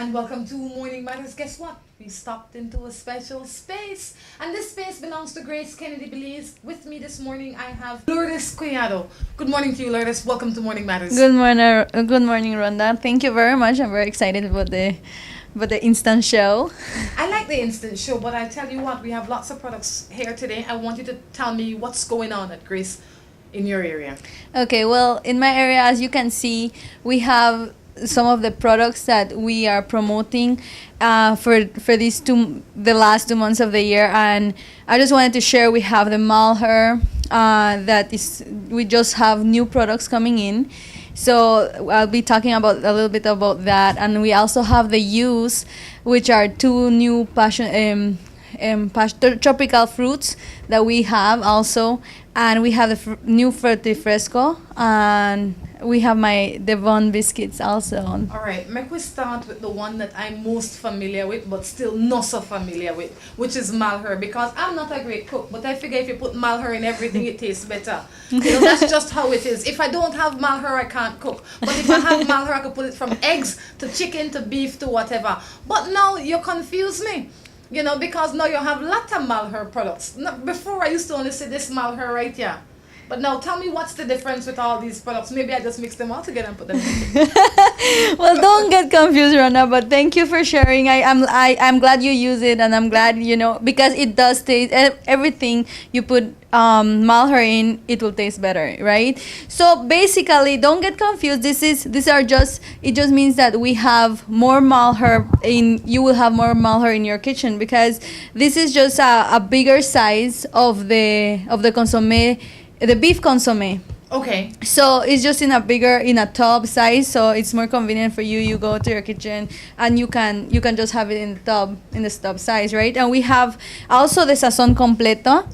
and welcome to Morning Matters. Guess what? We stopped into a special space, and this space belongs to Grace Kennedy Belize. With me this morning, I have Lourdes Collado. Good morning to you, Lourdes. Welcome to Morning Matters. Good morning, Rhonda. Thank you very much. I'm very excited about the instant show. I like the instant show, but I tell you what, we have lots of products here today. I want you to tell me what's going on at Grace in your area. Okay, well, in my area, as you can see, we have some of the products that we are promoting for the last 2 months of the year, and I just wanted to share. We have the Malheur we just have new products coming in, so I'll be talking about a little bit about that. And we also have the Use, which are two new tropical fruits that we have also, and we have the new Frutti Fresco, and we have the Devon biscuits also. All right, make we start with the one that I'm most familiar with, but still not so familiar with, which is Malheur, because I'm not a great cook, but I figure if you put Malheur in everything, it tastes better. That's just how it is. If I don't have Malheur, I can't cook. But if I have Malheur, I could put it from eggs to chicken to beef to whatever. But now you confuse me. Because now you have lot of Malheur products. Before I used to only see this Malheur right here. But now tell me what's the difference with all these products. Maybe I just mix them all together and put them in. Well, don't get confused, Rana, but thank you for sharing. I'm glad you use it, and I'm glad, because it does taste, everything you put Malheur in, it will taste better, right? So basically, don't get confused. It just means that we have more Malheur you will have more Malheur in your kitchen, because this is just a bigger size of the consommé, the beef consommé. Okay. So it's just in a tub size, so it's more convenient for you. You go to your kitchen and you can just have it in the tub size, right? And we have also the Sazón Completo,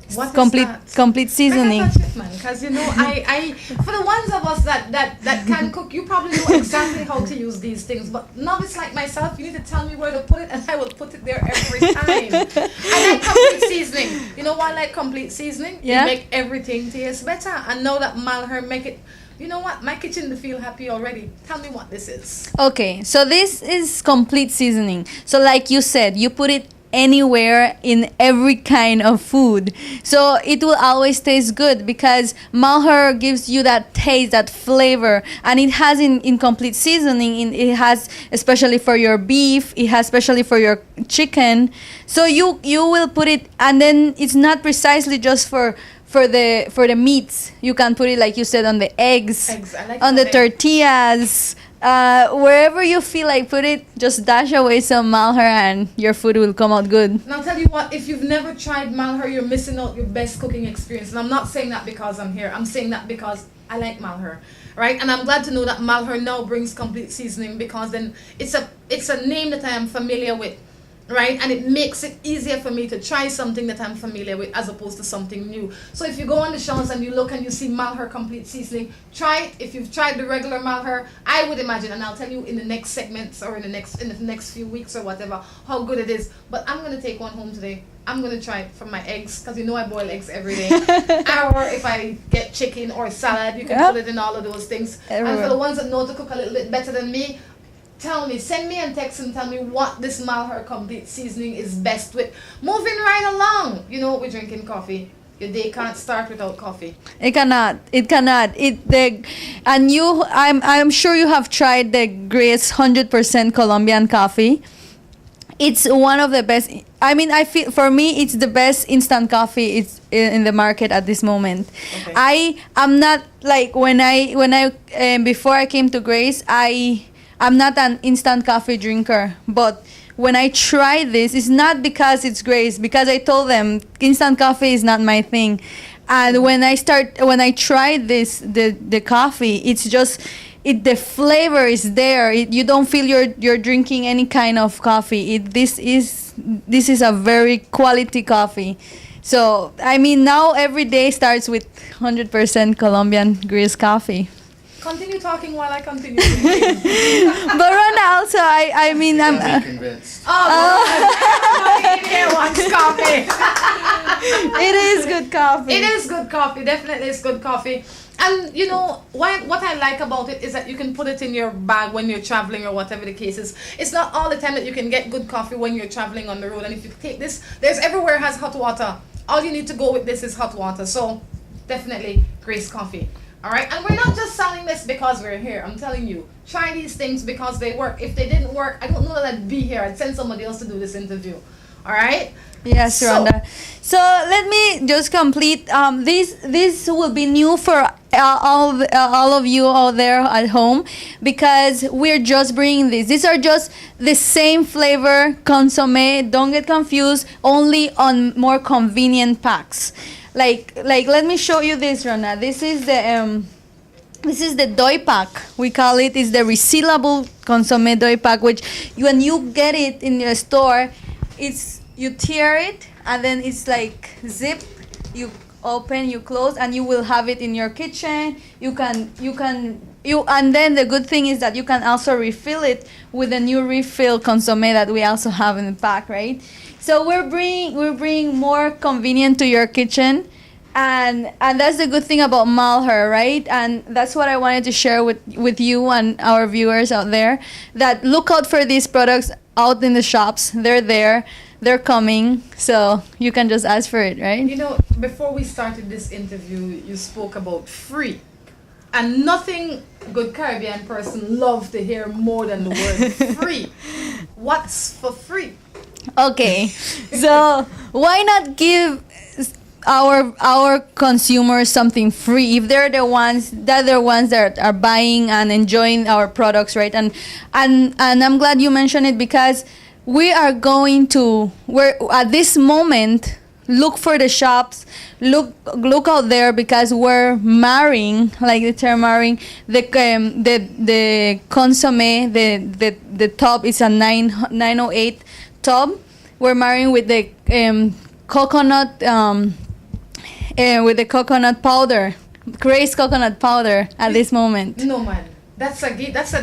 complete seasoning. Because I for the ones of us that can cook, you probably know exactly how to use these things. But novice like myself, you need to tell me where to put it, and I will put it there every time. I like complete seasoning. You know why I like complete seasoning? Yeah. It make everything taste better. And now that Malheur make it, you know what? My kitchen will feel happy already. Tell me what this is. Okay, so this is complete seasoning. So like you said, you put it anywhere in every kind of food, so it will always taste good, because Malheur gives you that taste, that flavor, and it has in complete seasoning. It has especially for your beef, it has especially for your chicken. So you will put it, and then it's not precisely just for the meats. You can put it, like you said, on the eggs, on the tortillas, wherever you feel like put it. Just dash away some Malheur and your food will come out good. Now I'll tell you what, if you've never tried Malheur, you're missing out your best cooking experience. And I'm not saying that because I'm here. I'm saying that because I like Malheur, right? And I'm glad to know that Malheur now brings complete seasoning, because then it's a name that I am familiar with. Right, and it makes it easier for me to try something that I'm familiar with as opposed to something new. So if you go on the shelves and you look and you see Malheur complete seasoning, try it. If you've tried the regular Malheur, I would imagine, and I'll tell you in the next segments or in the next few weeks or whatever, how good it is. But I'm gonna take one home today. I'm gonna try it from my eggs, because I boil eggs every day. Or if I get chicken or salad, you can put it in all of those things. Everywhere. And for the ones that know to cook a little bit better than me, send me a text and tell me what this Malheur complete seasoning is best with. Moving right along, we're drinking coffee. Your day can't start without coffee. It cannot. I'm sure you have tried the Grace 100% Colombian coffee. It's one of the best. I feel, for me, it's the best instant coffee it's in the market at this moment. Okay. I'm not like before I came to Grace, I'm not an instant coffee drinker, but when I try this, it's not because it's Grace, because I told them instant coffee is not my thing. And when I try this, the coffee, it's just, the flavor is there. You don't feel you're drinking any kind of coffee. This is a very quality coffee. So now every day starts with 100% Colombian Grace coffee. Continue talking while I continue drinking. But Rona also, I'm convinced. Everybody in here wants coffee. It is good coffee. It is good coffee. Definitely is good coffee. And you know what I like about it is that you can put it in your bag when you're traveling or whatever the case is. It's not all the time that you can get good coffee when you're traveling on the road. And if you take this, there's everywhere has hot water. All you need to go with this is hot water. So definitely Grace Coffee. All right, and we're not just selling this because we're here. I'm telling you, try these things because they work. If they didn't work, I don't know that I'd be here. I'd send somebody else to do this interview. All right. Yes, So- Rhonda. So let me just complete. This will be new for all of you out there at home because we're just bringing this. These are just the same flavor consomme. Don't get confused. Only on more convenient packs. Like let me show you this, Rhonda. This is the doi pack. We call it is the resealable consomme doi pack, which when you get it in your store, it's you tear it and then it's like zip. You open, you close, and you will have it in your kitchen. You and then the good thing is that you can also refill it with a new refill consomme that we also have in the pack, right? So we're bringing more convenient to your kitchen. And that's the good thing about Malheur, right? And that's what I wanted to share with you and our viewers out there, that look out for these products out in the shops. They're there. They're coming. So you can just ask for it, right? You know, before we started this interview, you spoke about free. And nothing good Caribbean person loves to hear more than the word free. What's for free? Okay. So why not give our consumers something free if they're the ones that are buying and enjoying our products, right? And I'm glad you mentioned it because we're at this moment, look for the shops, look out there because we're marrying, like the term marrying, the consomme, the tub is a 908 tub. We're marrying with the coconut with the coconut powder, Grace coconut powder at this moment. No man, that's a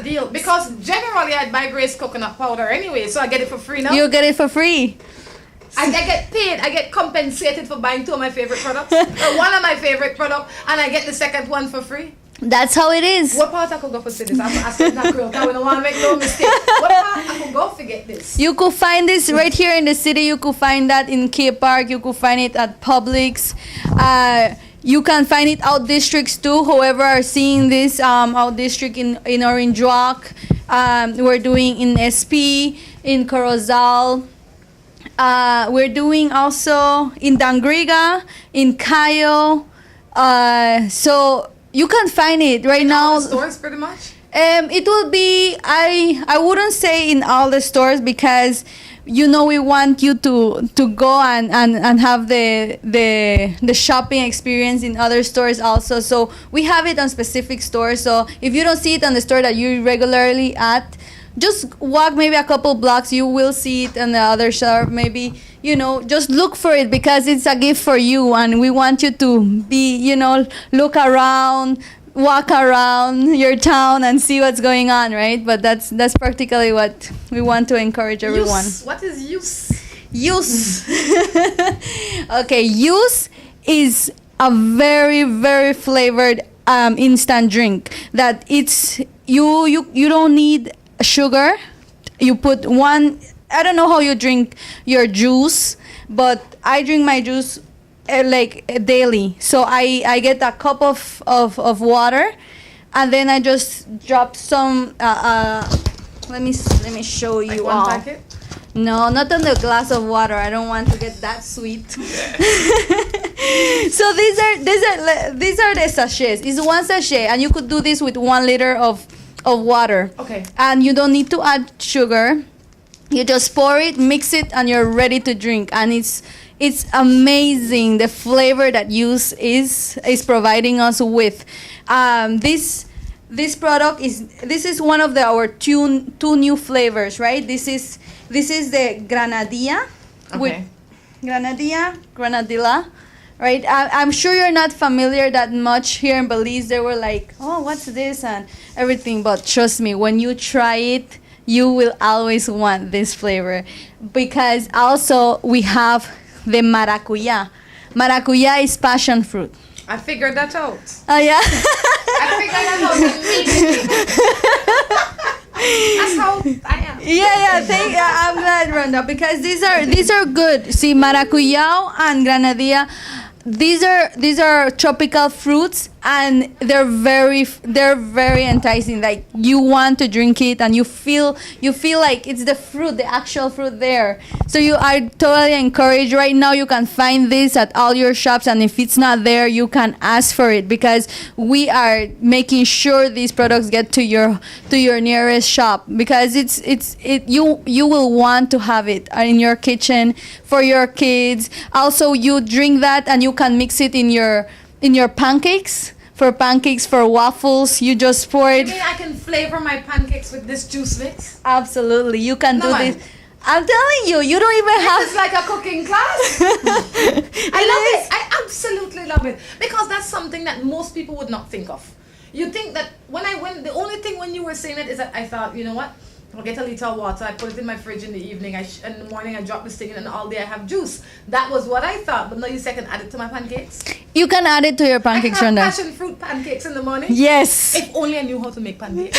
deal because generally I'd buy Grace coconut powder anyway, so I get it for free now. You get it for free. I get paid. I get compensated for buying two of my favorite products or one of my favorite products, and I get the second one for free. That's how it is. What part I could go for say this? I said not real. I don't want to make no mistake. What part I could go for get this? You could find this right here in the city. You could find that in Key Park. You could find it at Publix. You can find it out districts too. Whoever are seeing this out district in Orange Walk. We're doing in SP, in Corozal. We're doing also in Dangriga, in Cayo. So you can find it right In now. all the stores, pretty much. It will be, I wouldn't say in all the stores because we want you to go and have the shopping experience in other stores also. So we have it on specific stores. So if you don't see it on the store that you regularly at, just walk maybe a couple blocks, you will see it in the other shop. Maybe, just look for it because it's a gift for you and we want you to be, look around, walk around your town and see what's going on, right? But that's practically what we want to encourage everyone. Use. What is use? Use. Okay, use is a very, very flavored instant drink that it's you don't need sugar. You put one, I don't know how you drink your juice, but I drink my juice like daily. So I get a cup of water and then I just drop some let me show you Like one all. packet? No, not on the glass of water. I don't want to get that sweet. So these are the sachets. It's one sachet, and you could do this with 1 liter of water. Okay. And you don't need to add sugar. You just pour it, mix it, and you're ready to drink. And it's amazing the flavor that Use is providing us with. This product is one of our two new flavors, right? This is the Granadilla with Okay. Granadilla, right? I'm sure you're not familiar that much here in Belize. They were like, oh, what's this and everything. But trust me, when you try it, you will always want this flavor. Because also we have the maracuya. Maracuya is passion fruit. I figured that out. Oh yeah. I figured that out immediately. That's how I am. I'm glad, Rhonda, because these are good. See, maracuyá and granadilla, these are tropical fruits, and they're very enticing. Like, you want to drink it, and you feel like it's the fruit, the actual fruit there. So you are totally encouraged. Right now, you can find this at all your shops, and if it's not there, you can ask for it, because we are making sure these products get to your nearest shop, because you will want to have it in your kitchen for your kids. Also, you drink that, and you can mix it in your pancakes. For waffles, you just pour it. You mean I can flavor my pancakes with this juice mix? Absolutely, you can do No, this. I'm telling you, you don't even have. It's like a cooking class. I love it. I absolutely love it, because that's something that most people would not think of. You think that the only thing when you were saying it is that I thought, you know what? I'll get a liter of water, I put it in my fridge in the evening, in the morning I drop this thing in, and all day I have juice. That was what I thought, but now you say I can add it to my pancakes. You can add it to your pancakes, I can Rhonda. have passion fruit pancakes in the morning. Yes. If only I knew how to make pancakes.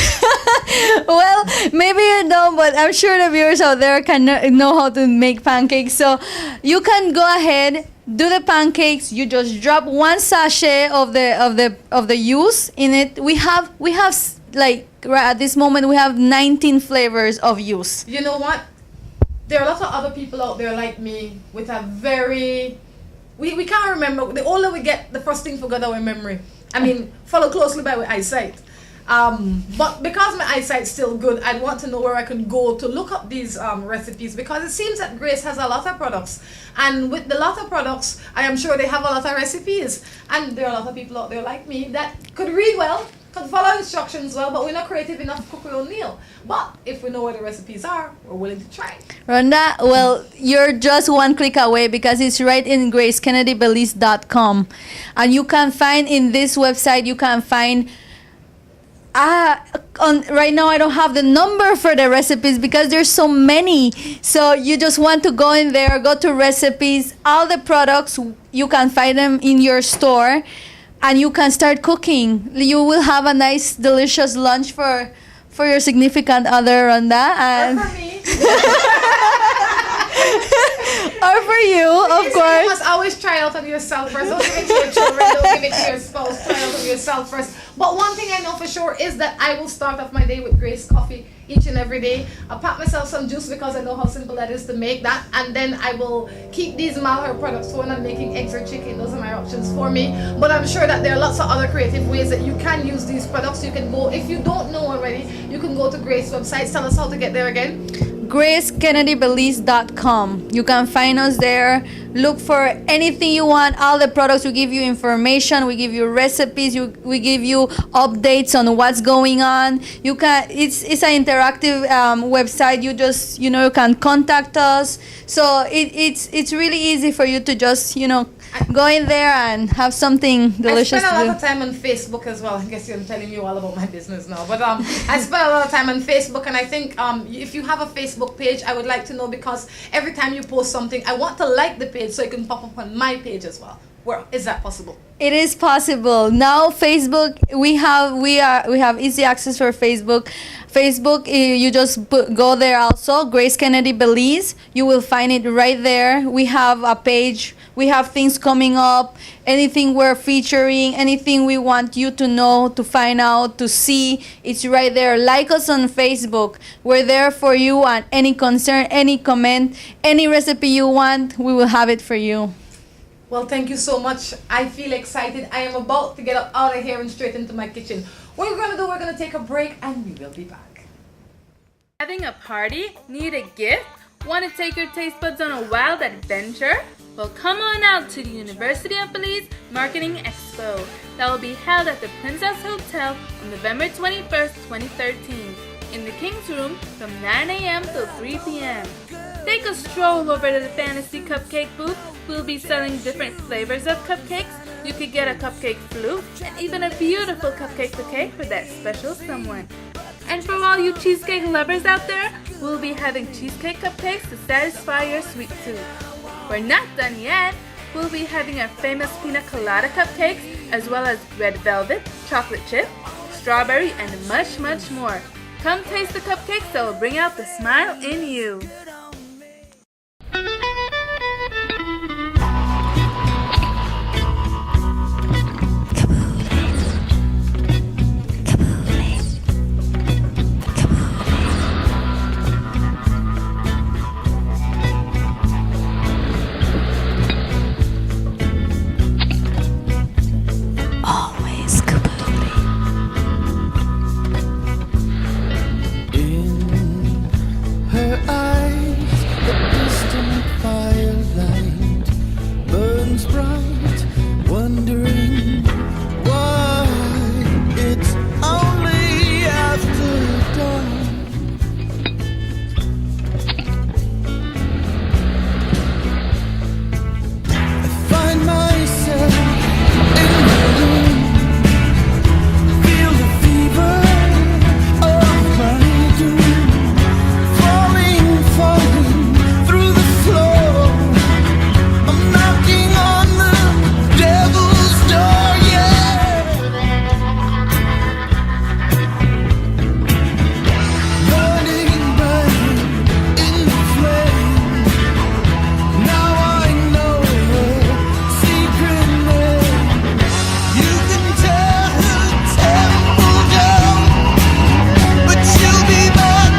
Well, maybe you don't, but I'm sure the viewers out there can know how to make pancakes. So you can go ahead, do the pancakes. You just drop one sachet of the juice in it. We have like right at this moment we have 19 flavors of juice. You know what? There are a lot of other people out there like me with a very... We can't remember. The older we get, the first thing forgot our memory. I mean, follow closely by our eyesight. But because my eyesight's still good, I'd want to know where I can go to look up these recipes, because it seems that Grace has a lot of products. And with the lot of products, I am sure they have a lot of recipes. And there are a lot of people out there like me that could read well, could follow instructions well, but we're not creative enough to cook our own meal. But if we know where the recipes are, we're willing to try. Rhonda, well, you're just one click away, because it's right in GraceKennedyBelize.com. And you can find in this website, you can find... right now I don't have the number for the recipes because there's so many. So you just want to go in there, go to recipes, all the products, you can find them in your store, and you can start cooking. You will have a nice, delicious lunch for your significant other, Rhonda, and Or for me. or for you, of You course. must always try out on yourself first. Don't give it to your children. Don't give it to your spouse. Try out on yourself first. But one thing I know for sure is that I will start off my day with Grace coffee each and every day. I'll pack myself some juice because I know how simple that is to make that. And then I will keep these Malheur products for when I'm making eggs or chicken. Those are my options for me. But I'm sure that there are lots of other creative ways that you can use these products. You can go, if you don't know already, you can go to Grace's website. Tell us how to get there again. GraceKennedyBelize.com. You can find us there. Look for anything you want. All the products, we give you information, we give you recipes, we give you updates on what's going on. You can. It's an interactive website. You just you can contact us. So it's really easy for you to just go in there and have something delicious I spend a to lot of time on Facebook as well. I guess I'm telling you all about my business now. But I spend a lot of time on Facebook, and I think if you have a Facebook page, I would like to know, because every time you post something, I want to like the page so it can pop up on my page as well. Where is that possible? It is possible. Now Facebook, we have easy access for Facebook. Facebook, you just go there also, Grace Kennedy Belize. You will find it right there. We have a page. We have things coming up, anything we're featuring, anything we want you to know, to find out, to see. It's right there. Like us on Facebook. We're there for you, and any concern, any comment, any recipe you want, we will have it for you. Well, thank you so much. I feel excited. I am about to get up out of here and straight into my kitchen. What we're going to do, we're going to take a break, and we will be back. Having a party? Need a gift? Want to take your taste buds on a wild adventure? Well, come on out to the University of Belize Marketing Expo. That will be held at the Princess Hotel on November 21st, 2013, in the King's Room from 9 a.m. till 3 p.m. Take a stroll over to the Fantasy Cupcake booth. We'll be selling different flavors of cupcakes. You could get a cupcake flute and even a beautiful cupcake bouquet for that special someone. And for all you cheesecake lovers out there, we'll be having cheesecake cupcakes to satisfy your sweet tooth. We're not done yet. we'll be having our famous pina colada cupcakes, as well as red velvet, chocolate chip, strawberry, and much, much more. Come taste the cupcakes that will bring out the smile in you. Always Kabuli. Her eyes, the distant firelight burns bright, wondering why it's only after dawn. I find myself in my room, feel the fever of my doom. Falling through the floor. I'm knocking on the devil's door, yeah. Burning, burning in the flame. Now I know her secret name. You can tear her temple down, but she'll be back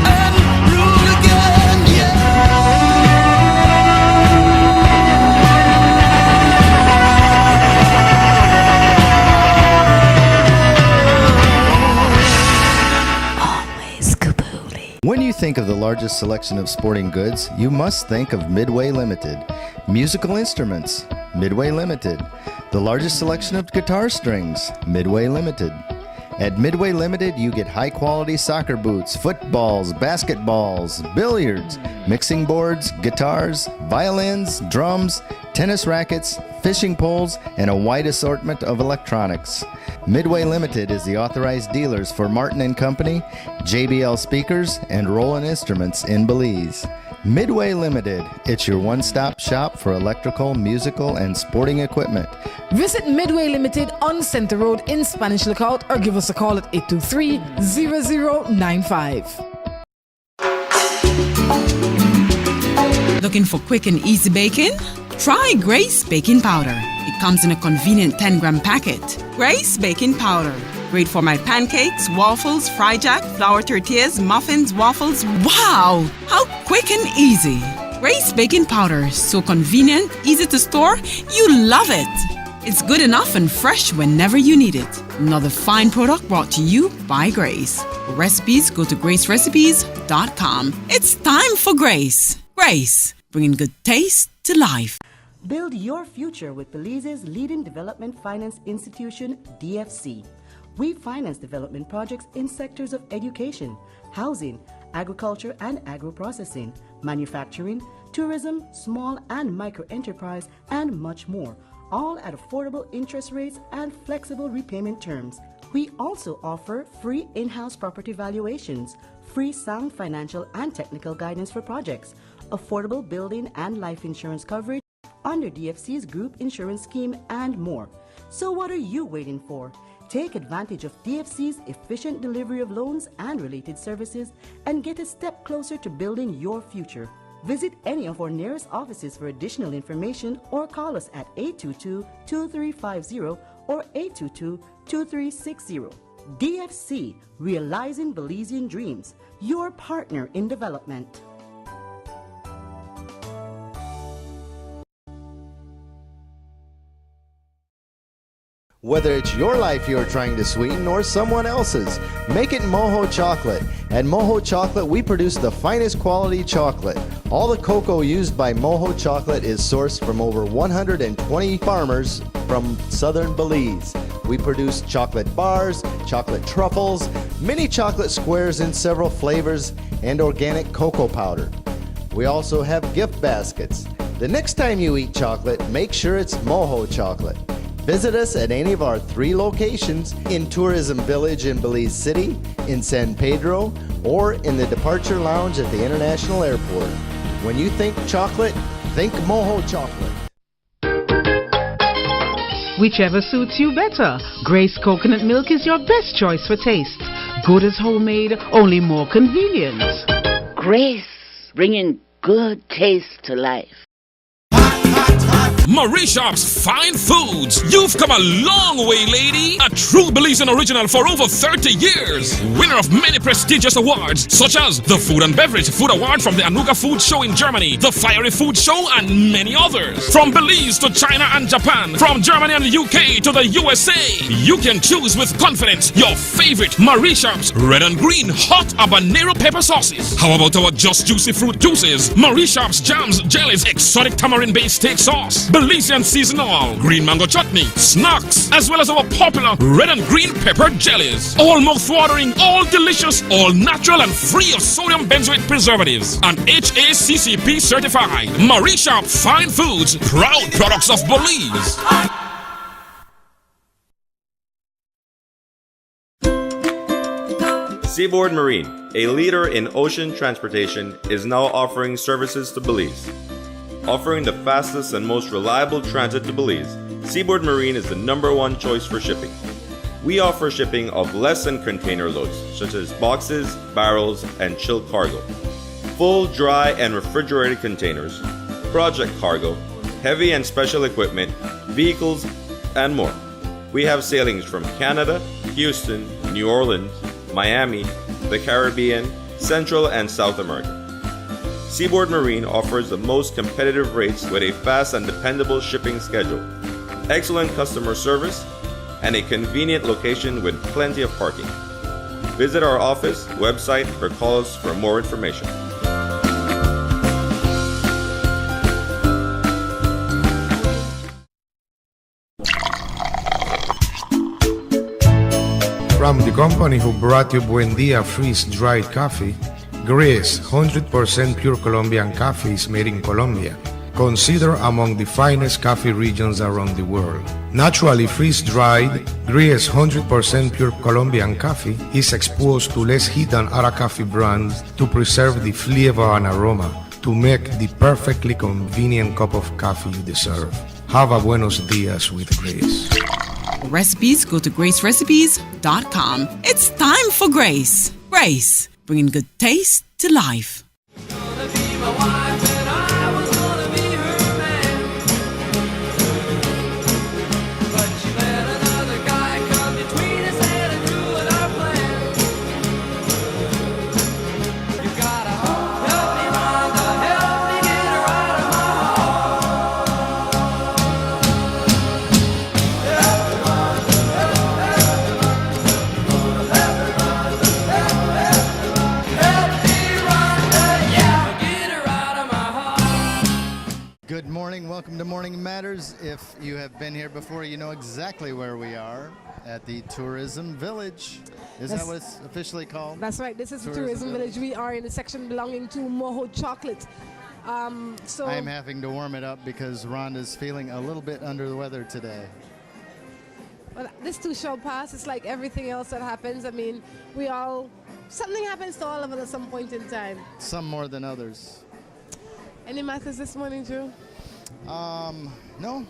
and rule again, Always Kabuli. When you think of the largest selection of sporting goods, you must think of Midway Limited. Musical instruments, Midway Limited. The largest selection of guitar strings, Midway Limited. At Midway Limited, you get high-quality soccer boots, footballs, basketballs, billiards, mixing boards, guitars, violins, drums, tennis rackets, fishing poles, and a wide assortment of electronics. Midway Limited is the authorized dealers for Martin & Company, JBL Speakers, and Roland Instruments in Belize. Midway Limited, it's your one-stop shop for electrical, musical, and sporting equipment. Visit Midway Limited on Center Road in Spanish Lookout or give us a call at 823-0095. Looking for quick and easy baking? Try Grace Baking Powder. It comes in a convenient 10-gram packet. Grace Baking Powder. Great for my pancakes, waffles, fry jack, flour tortillas, muffins, waffles. Wow! How quick and easy. Grace Baking Powder. So convenient, easy to store. You love it. It's good enough and fresh whenever you need it. Another fine product brought to you by Grace. For recipes, go to gracerecipes.com. It's time for Grace. Grace, bringing good taste to life. Build your future with Belize's leading development finance institution, DFC. We finance development projects in sectors of education, housing, agriculture and agro-processing, manufacturing, tourism, small and micro enterprise, and much more, all at affordable interest rates and flexible repayment terms. We also offer free in-house property valuations, free sound financial and technical guidance for projects, affordable building and life insurance coverage under DFC's group insurance scheme, and more. So what are you waiting for? Take advantage of DFC's efficient delivery of loans and related services and get a step closer to building your future. Visit any of our nearest offices for additional information or call us at 822-2350 or 822-2360. DFC, Realizing Belizean Dreams, your partner in development. Whether it's your life you're trying to sweeten or someone else's, make it Moho Chocolate. At Moho Chocolate, we produce the finest quality chocolate. All the cocoa used by Moho Chocolate is sourced from over 120 farmers from southern Belize. We produce chocolate bars, chocolate truffles, mini chocolate squares in several flavors, and organic cocoa powder. We also have gift baskets. The next time you eat chocolate, make sure it's Moho Chocolate. Visit us at any of our 3 locations in Tourism Village in Belize City, in San Pedro, or in the Departure Lounge at the International Airport. When you think chocolate, think Moho Chocolate. Whichever suits you better. Grace coconut milk is your best choice for taste. Good as homemade, only more convenient. Grace, bringing good taste to life. Marie Sharp's Fine Foods. You've come a long way, lady. A true Belizean original for over 30 years. Winner of many prestigious awards, such as the Food and Beverage Food Award from the Anuga Food Show in Germany, the Fiery Food Show, and many others. From Belize to China and Japan, from Germany and the UK to the USA, you can choose with confidence your favorite Marie Sharp's red and green hot habanero pepper sauces. How about our Just Juicy Fruit Juices, Marie Sharp's jams, jellies, exotic tamarind-based steak sauce, Belizean seasonal, green mango chutney, snacks, as well as our popular red and green pepper jellies. All mouth-watering, all delicious, all natural and free of sodium benzoate preservatives. And HACCP certified. Marie Sharp Fine Foods, proud products of Belize. Seaboard Marine, a leader in ocean transportation, is now offering services to Belize. Offering the fastest and most reliable transit to Belize, Seaboard Marine is the #1 choice for shipping. We offer shipping of less than container loads, such as boxes, barrels, and chilled cargo, full, dry, and refrigerated containers, project cargo, heavy and special equipment, vehicles, and more. We have sailings from Canada, Houston, New Orleans, Miami, the Caribbean, Central and South America. Seaboard Marine offers the most competitive rates with a fast and dependable shipping schedule, excellent customer service, and a convenient location with plenty of parking. Visit our office, website, or call us for more information. From the company who brought you Buendia freeze-dried coffee, Gris 100% pure Colombian coffee is made in Colombia, considered among the finest coffee regions around the world. Naturally freeze-dried, Gris 100% pure Colombian coffee is exposed to less heat than other coffee brands to preserve the flavor and aroma to make the perfectly convenient cup of coffee you deserve. Have a buenos dias with Grace. Recipes, go to gracerecipes.com. It's time for Grace. Grace, bringing good taste to life. Welcome to Morning Matters. If you have been here before, you know exactly where we are at the Tourism Village. Is that what it's officially called? That's right. This is the Tourism Village. We are in the section belonging to Moho Chocolate. So I'm having to warm it up because Rhonda's feeling a little bit under the weather today. Well, this too shall pass. It's like everything else that happens. I mean, something happens to all of us at some point in time. Some more than others. Any matters this morning, Drew? No.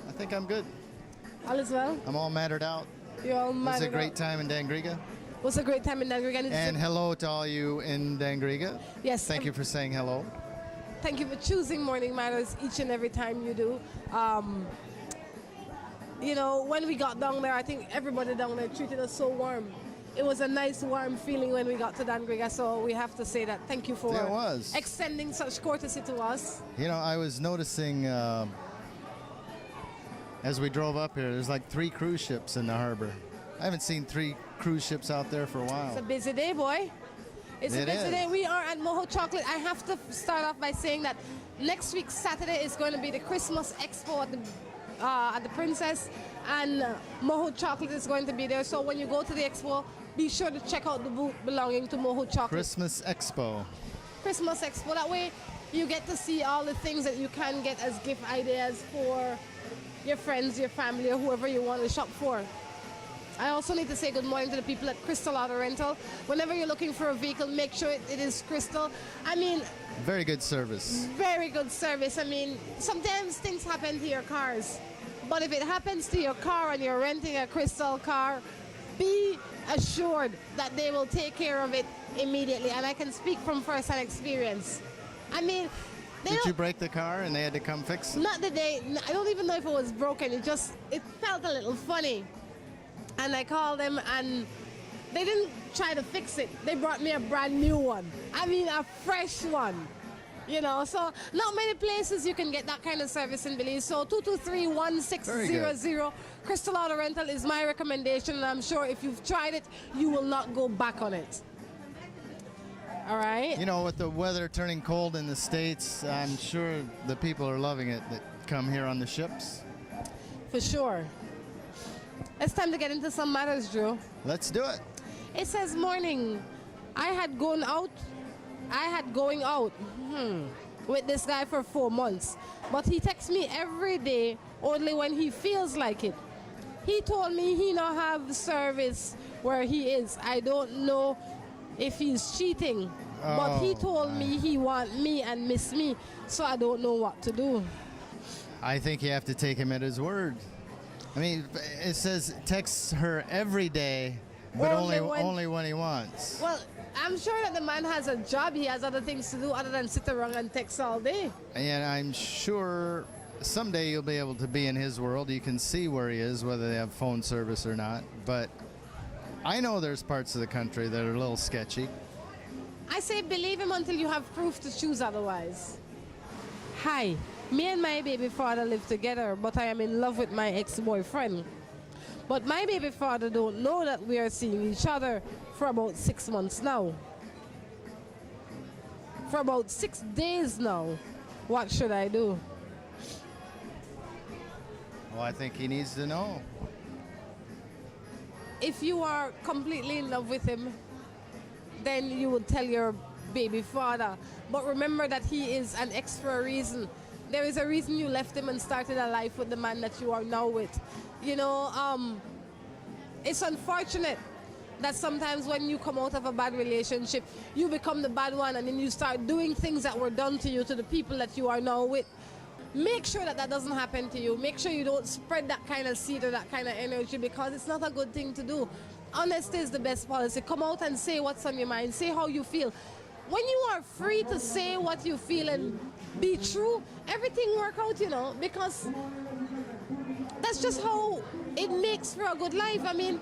I think I'm good. All is well? I'm all mattered out. You're all mattered out. It was a great time in Dangriga. It was a great time in Dangriga. And hello to all you in Dangriga. Yes. Thank you for saying hello. Thank you for choosing Morning Matters each and every time you do. You know, when we got down there, I think everybody down there treated us so warm. It was a nice, warm feeling when we got to Dangriga, so we have to say that. Thank you for extending such courtesy to us. You know, I was noticing as we drove up here, there's like 3 cruise ships in the harbor. I haven't seen 3 cruise ships out there for a while. It's a busy day, boy. It's a busy day. We are at Moho Chocolate. I have to start off by saying that next week, Saturday, is going to be the Christmas Expo at the Princess, and Moho Chocolate is going to be there. So when you go to the expo, be sure to check out the booth belonging to Moho Chocolate. Christmas Expo. Christmas Expo. That way you get to see all the things that you can get as gift ideas for your friends, your family, or whoever you want to shop for. I also need to say good morning to the people at Crystal Auto Rental. Whenever you're looking for a vehicle, make sure it is Crystal. I mean, very good service. Very good service. I mean, sometimes things happen to your cars, But if it happens to your car and you're renting a Crystal car, be assured that they will take care of it immediately. And I can speak from first-hand experience. I mean, did you break the car and they had to come fix it? not the day. I don't even know if it was broken. It felt a little funny. And I called them and they didn't try to fix it. They brought me a brand new one. I mean, a fresh one. You know, so not many places you can get that kind of service in Belize. So 223-1600 Crystal Auto Rental is my recommendation, and I'm sure if you've tried it, you will not go back on it. All right? You know, with the weather turning cold in the States, I'm sure the people are loving it that come here on the ships. For sure. It's time to get into some matters, Drew. Let's do it. It says, morning, I had going out with this guy for 4 months, but he texts me every day only when he feels like it. He told me he not have service where he is. I don't know if he's cheating, but he told me he want me and miss me, so I don't know what to do. I think you have to take him at his word. I mean, it says texts her every day, but only when he wants. Well, I'm sure that the man has a job. He has other things to do other than sit around and text all day. And I'm sure someday you'll be able to be in his world. You can see where he is, whether they have phone service or not. But I know there's parts of the country that are a little sketchy. I say believe him until you have proof to choose otherwise. Hi, me and my baby father live together, but I am in love with my ex-boyfriend. But my baby father don't know that we are seeing each other for about 6 months now. For about 6 days now. What should I do? Well, I think he needs to know. If you are completely in love with him, then you would tell your baby father. But remember that he is an ex for a reason. There is a reason you left him and started a life with the man that you are now with. You know, it's unfortunate that sometimes when you come out of a bad relationship, you become the bad one and then you start doing things that were done to you, to the people that you are now with. Make sure that that doesn't happen to you. Make sure you don't spread that kind of seed or that kind of energy, because it's not a good thing to do. Honesty is the best policy. Come out and say what's on your mind. Say how you feel. When you are free to say what you feel and be true, everything work out, you know, because that's just how it makes for a good life. I mean,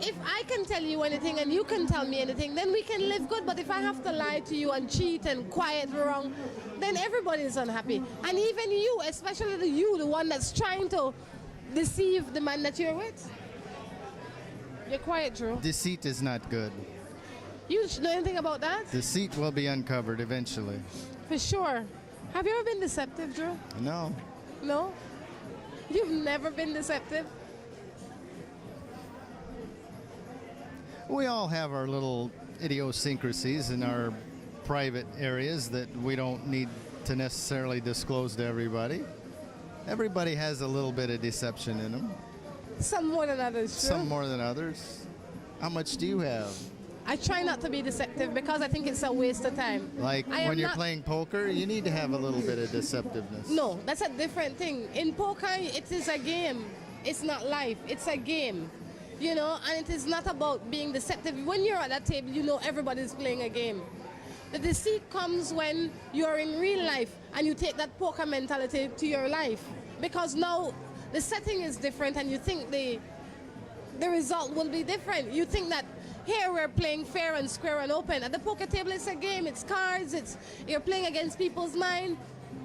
if I can tell you anything and you can tell me anything, then we can live good. But if I have to lie to you and cheat and quiet wrong, then everybody is unhappy. And even you, especially the one that's trying to deceive the man that you're with. You're quiet, Drew. Deceit is not good. You know anything about that? Deceit will be uncovered eventually. For sure. Have you ever been deceptive, Drew? No. No? You've never been deceptive? We all have our little idiosyncrasies in our private areas that we don't need to necessarily disclose to everybody. Everybody has a little bit of deception in them. Some more than others, Drew. Some more than others. How much do you have? I try not to be deceptive because I think it's a waste of time. Like when you're playing poker, you need to have a little bit of deceptiveness. No, that's a different thing. In poker, it is a game. It's not life. It's a game. You know, and it is not about being deceptive. When you're at that table, you know everybody's playing a game. The deceit comes when you're in real life and you take that poker mentality to your life. Because now the setting is different and you think the result will be different. You think that here we're playing fair and square and open. At the poker table, it's a game, it's cards, you're playing against people's mind.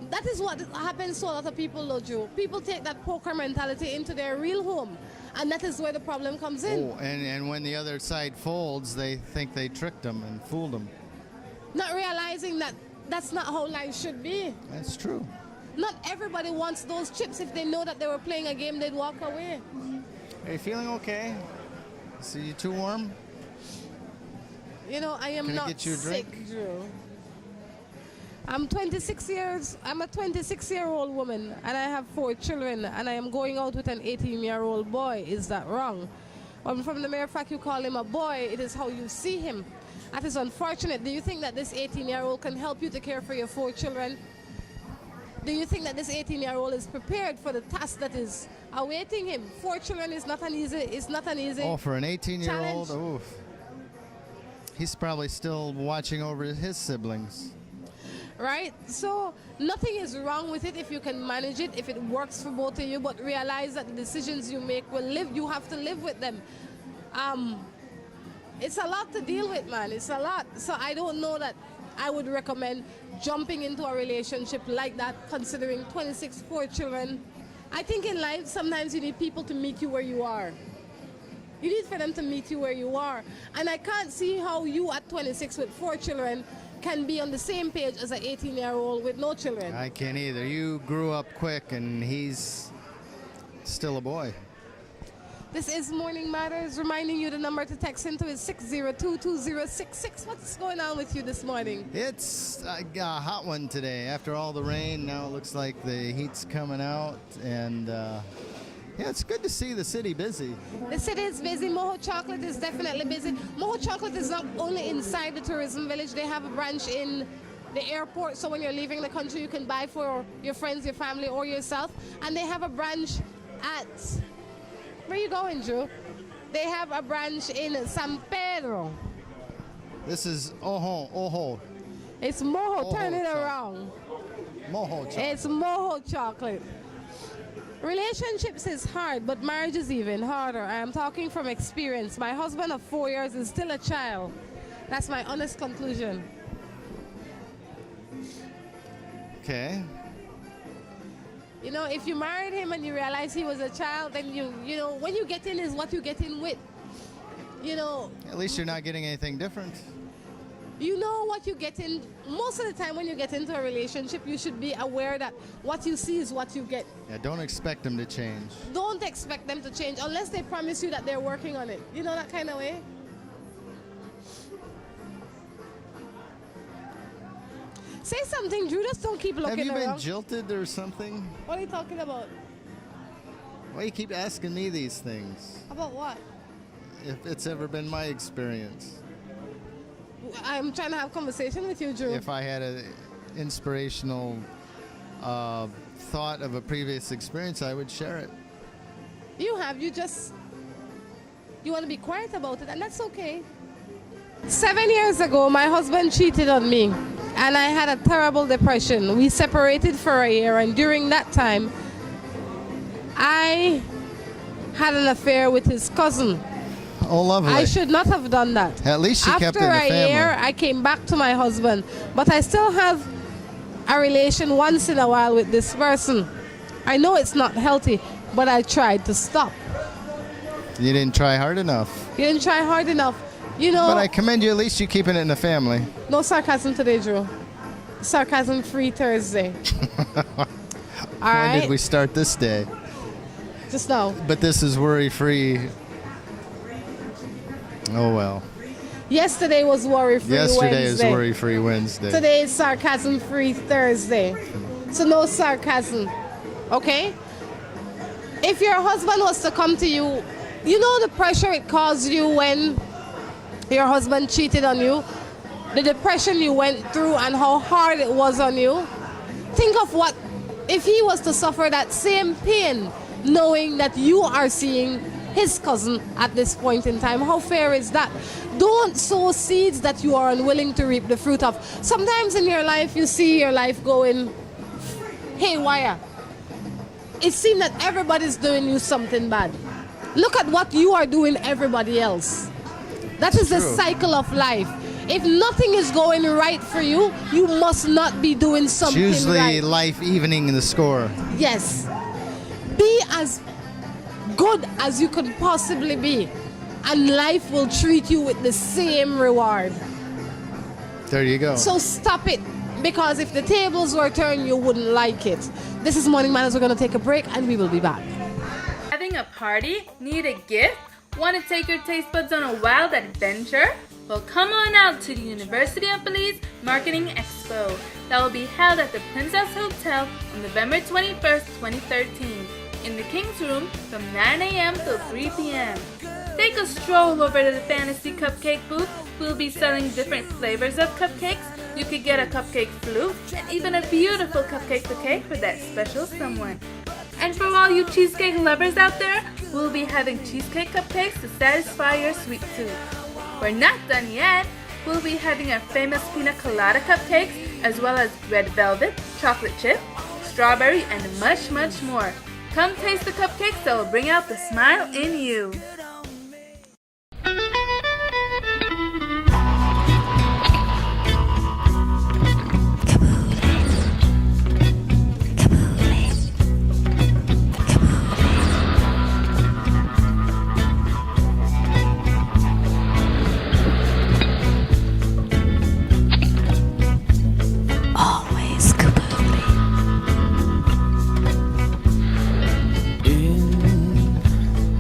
That is what happens to a lot of people, though, Joe. People take that poker mentality into their real home, and that is where the problem comes in. Oh, and when the other side folds, they think they tricked them and fooled them. Not realizing that that's not how life should be. That's true. Not everybody wants those chips. If they know that they were playing a game, they'd walk away. Are you feeling okay? So you too warm? You know, I am Can I not get you a sick, drink? Drew. I'm a 26-year-old woman and I have 4 children and I am going out with an 18-year-old boy. Is that wrong? Well, from the mere fact you call him a boy, it is how you see him. That is unfortunate. Do you think that this 18-year-old can help you to care for your 4 children? Do you think that this 18-year-old is prepared for the task that is awaiting him. 4 children is not an easy. Oh, for an 18-year-old, challenge. oof. He's probably still watching over his siblings. Right? So nothing is wrong with it if you can manage it, if it works for both of you, but realize that the decisions you make you have to live with them. It's a lot to deal with, man. It's a lot. So I don't know that I would recommend jumping into a relationship like that, considering 26, 4 children. I think in life, sometimes you need people to meet you where you are. You need for them to meet you where you are. And I can't see how you at 26 with 4 children can be on the same page as an 18-year-old with no children. I can't either. You grew up quick and he's still a boy. This is Morning Matters, reminding you the number to text into is 602-2066. What's going on with you this morning? It's a hot one today. After all the rain, now it looks like the heat's coming out. And yeah, it's good to see the city busy. The city is busy. Moho Chocolate is definitely busy. Moho Chocolate is not only inside the tourism village. They have a branch in the airport. So when you're leaving the country, you can buy for your friends, your family, or yourself. And they have a branch at... Where you going, Drew? They have a branch in San Pedro. This is Ojo. It's Moho. Ojo Turn it Chocolate. around. Moho Chocolate. It's Moho Chocolate. Relationships is hard, but marriage is even harder. I am talking from experience. My husband of 4 years is still a child. That's my honest conclusion. Okay. You know, if you married him and you realize he was a child, then you know, when you get in is what you get in with. You know. At least you're not getting anything different. You know what you get in. Most of the time when you get into a relationship, you should be aware that what you see is what you get. Yeah, don't expect them to change. Don't expect them to change unless they promise you that they're working on it. You know, that kind of way. Say something, Drew. Just don't keep looking Have you been around. jilted or something? What are you talking about? Why you keep asking me these things? About what? If it's ever been my experience. I'm trying to have conversation with you, Drew. If I had an inspirational thought of a previous experience, I would share it. You want to be quiet about it, and that's okay. 7 years ago, my husband cheated on me, and I had a terrible depression. We separated for a year, and during that time, I had an affair with his cousin. Oh, lovely. I should not have done that. At least she kept it in the After a family. year, I came back to my husband, but I still have a relation once in a while with this person. I know it's not healthy, but I tried to stop. You didn't try hard enough. You didn't try hard enough. You know. But I commend you, at least you keeping it in the family. No sarcasm today, Drew. Sarcasm-free Thursday. All When right. did we start this day? Just now. But this is worry-free. Oh, well. Yesterday was worry-free Yesterday Wednesday. is worry-free Wednesday. Today is sarcasm-free Thursday. So no sarcasm. Okay? If your husband was to come to you, you know the pressure it caused you when your husband cheated on you? The depression you went through and how hard it was on you? Think of what if he was to suffer that same pain knowing that you are seeing his cousin at this point in time. How fair is that? Don't sow seeds that you are unwilling to reap the fruit of. Sometimes in your life, you see your life going haywire. It seems that everybody's doing you something bad. Look at what you are doing everybody else. That is the cycle of life. If nothing is going right for you, you must not be doing something It's usually right. life evening the score. Yes. Be as good as you could possibly be, and life will treat you with the same reward. There you go. So stop it, because if the tables were turned, you wouldn't like it. This is Morning Manners. We're going to take a break, and we will be back. Having a party? Need a gift? Want to take your taste buds on a wild adventure? Well, come on out to the University of Belize Marketing Expo. That will be held at the Princess Hotel on November 21st, 2013, in the King's Room from 9 a.m. till 3 p.m. Take a stroll over to the Fantasy Cupcake booth. We'll be selling different flavors of cupcakes. You could get a cupcake flute and even a beautiful cupcake bouquet for that special someone. And for all you cheesecake lovers out there, we'll be having cheesecake cupcakes to satisfy your sweet tooth. We're not done yet. We'll be having our famous pina colada cupcakes, as well as red velvet, chocolate chip, strawberry, and much, much more. Come taste the cupcakes that will bring out the smile in you.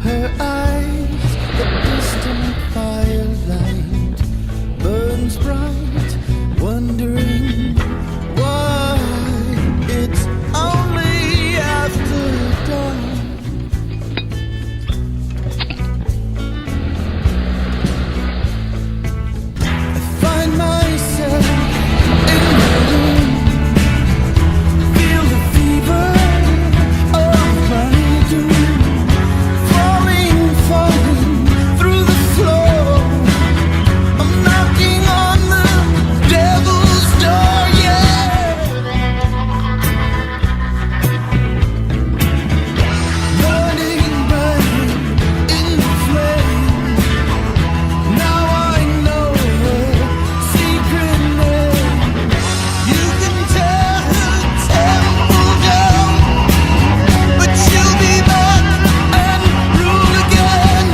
Her eyes, the distant firelight burns bright, wondering why it's only after dawn. I find myself in my room, feel the fever of my doom. Falling through the floor, I'm knocking on the devil's door, yeah. Burning, burning in the flame. Now I know her secret name. You can tear her temple down, but she'll be back and rule again,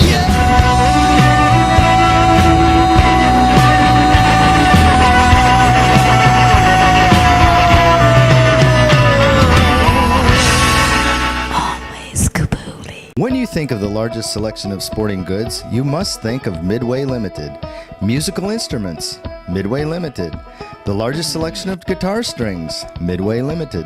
When you think of the largest selection of sporting goods, you must think of Midway Limited. Musical instruments, Midway Limited. The largest selection of guitar strings, Midway Limited.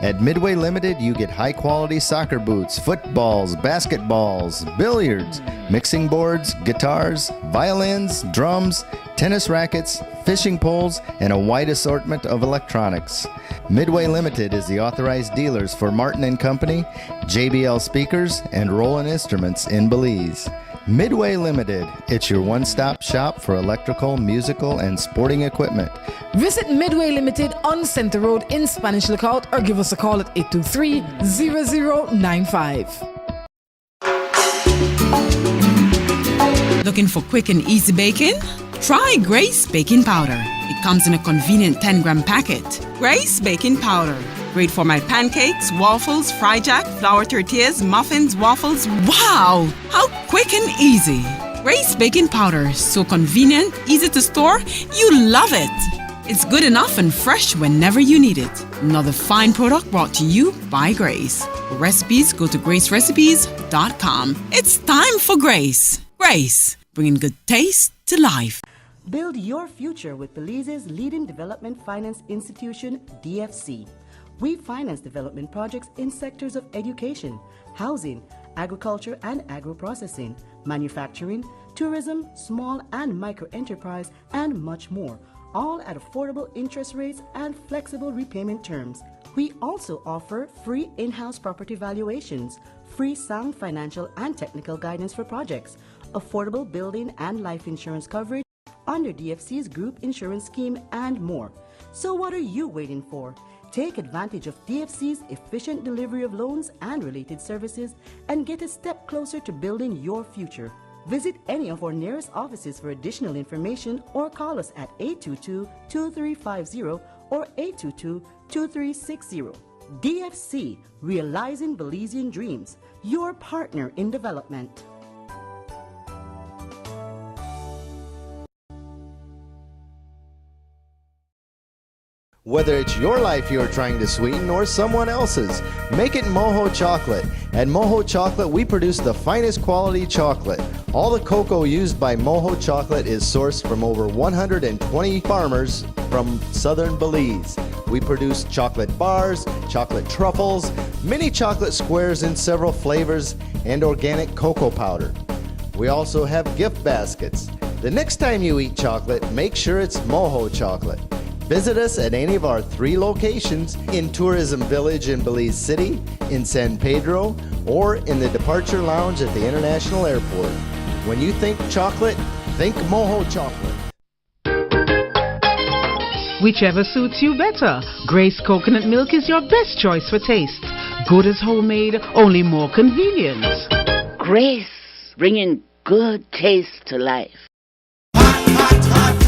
At Midway Limited, you get high-quality soccer boots, footballs, basketballs, billiards, mixing boards, guitars, violins, drums, tennis rackets, fishing poles, and a wide assortment of electronics. Midway Limited is the authorized dealers for Martin & Company, JBL Speakers, and Roland Instruments in Belize. Midway Limited, it's your one-stop shop for electrical, musical, and sporting equipment. Visit Midway Limited on Center Road in Spanish Lookout or give us a call at 823-0095. Looking for quick and easy baking? Try Grace Baking Powder. It comes in a convenient 10-gram packet. Grace Baking Powder. Great for my pancakes, waffles, fry jack, flour tortillas, muffins, waffles. Wow! How quick and easy. Grace Baking Powder. So convenient, easy to store. You love it. It's good enough and fresh whenever you need it. Another fine product brought to you by Grace. For recipes, go to gracerecipes.com. It's time for Grace. Grace, bringing good taste to life. Build your future with Belize's leading development finance institution, DFC. We finance development projects in sectors of education, housing, agriculture and agro-processing, manufacturing, tourism, small and micro enterprise, and much more, all at affordable interest rates and flexible repayment terms. We also offer free in-house property valuations, free sound financial and technical guidance for projects, affordable building and life insurance coverage under DFC's group insurance scheme, and more. So what are you waiting for? Take advantage of DFC's efficient delivery of loans and related services and get a step closer to building your future. Visit any of our nearest offices for additional information or call us at 822-2350 or 822-2360. DFC, Realizing Belizean Dreams, your partner in development. Whether it's your life you're trying to sweeten or someone else's, make it Moho Chocolate. At Moho Chocolate, we produce the finest quality chocolate. All the cocoa used by Moho Chocolate is sourced from over 120 farmers from southern Belize. We produce chocolate bars, chocolate truffles, mini chocolate squares in several flavors, and organic cocoa powder. We also have gift baskets. The next time you eat chocolate, make sure it's Moho Chocolate. Visit us at any of our 3 locations in Tourism Village in Belize City, in San Pedro, or in the Departure Lounge at the International Airport. When you think chocolate, think Moho Chocolate. Whichever suits you better, Grace Coconut Milk is your best choice for taste. Good as homemade, only more convenient. Grace, bringing good taste to life.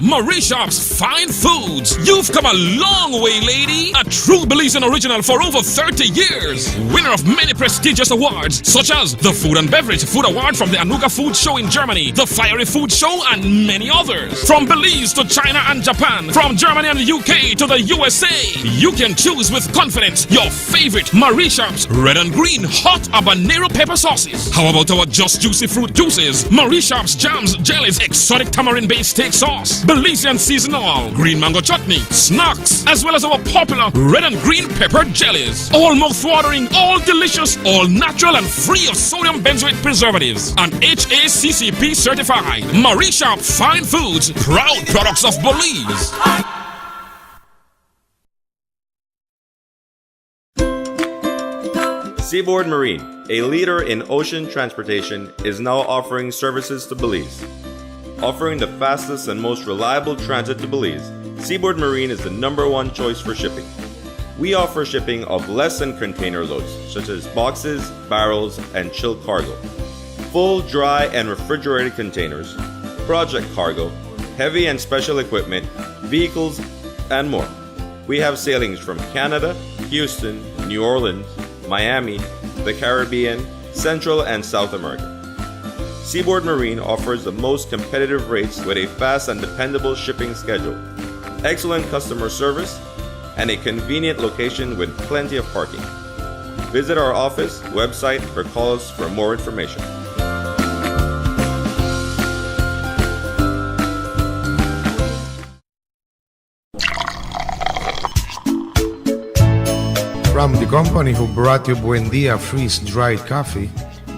Marie Shop's Fine Foods. You've come a long way, lady. A true Belizean original for over 30 years. Winner of many prestigious awards, such as the Food and Beverage Food Award from the Anuga Food Show in Germany, the Fiery Food Show, and many others. From Belize to China and Japan, from Germany and the UK to the USA, you can choose with confidence your favorite Marie Shop's red and green hot habanero pepper sauces. How about our Just Juicy fruit juices, Marie Shop's jams, jellies, exotic tamarind-based steak sauce, Belizean seasonal, green mango chutney, snacks, as well as our popular red and green pepper jellies. All mouth-watering, all delicious, all natural and free of sodium benzoate preservatives. And HACCP certified. Marie Shop Fine Foods, proud products of Belize. Seaboard Marine, a leader in ocean transportation, is now offering services to Belize. Offering the fastest and most reliable transit to Belize, Seaboard Marine is the #1 choice for shipping. We offer shipping of less than container loads, such as boxes, barrels, and chilled cargo, full, dry, and refrigerated containers, project cargo, heavy and special equipment, vehicles, and more. We have sailings from Canada, Houston, New Orleans, Miami, the Caribbean, Central and South America. Seaboard Marine offers the most competitive rates with a fast and dependable shipping schedule, excellent customer service, and a convenient location with plenty of parking. Visit our office, website, or call us for more information. From the company who brought you Buendia freeze-dried coffee,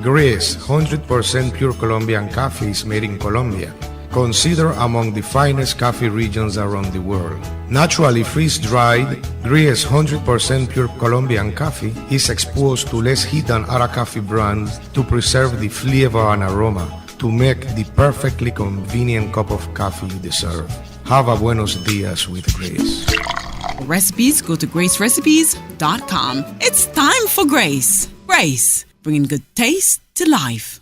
Gris 100% pure Colombian coffee is made in Colombia, considered among the finest coffee regions around the world. Naturally freeze-dried, Gris 100% pure Colombian coffee is exposed to less heat than other coffee brands to preserve the flavor and aroma to make the perfectly convenient cup of coffee you deserve. Have a buenos dias with Grace. For recipes, go to gracerecipes.com. It's time for Grace. Grace, bringing good taste to life.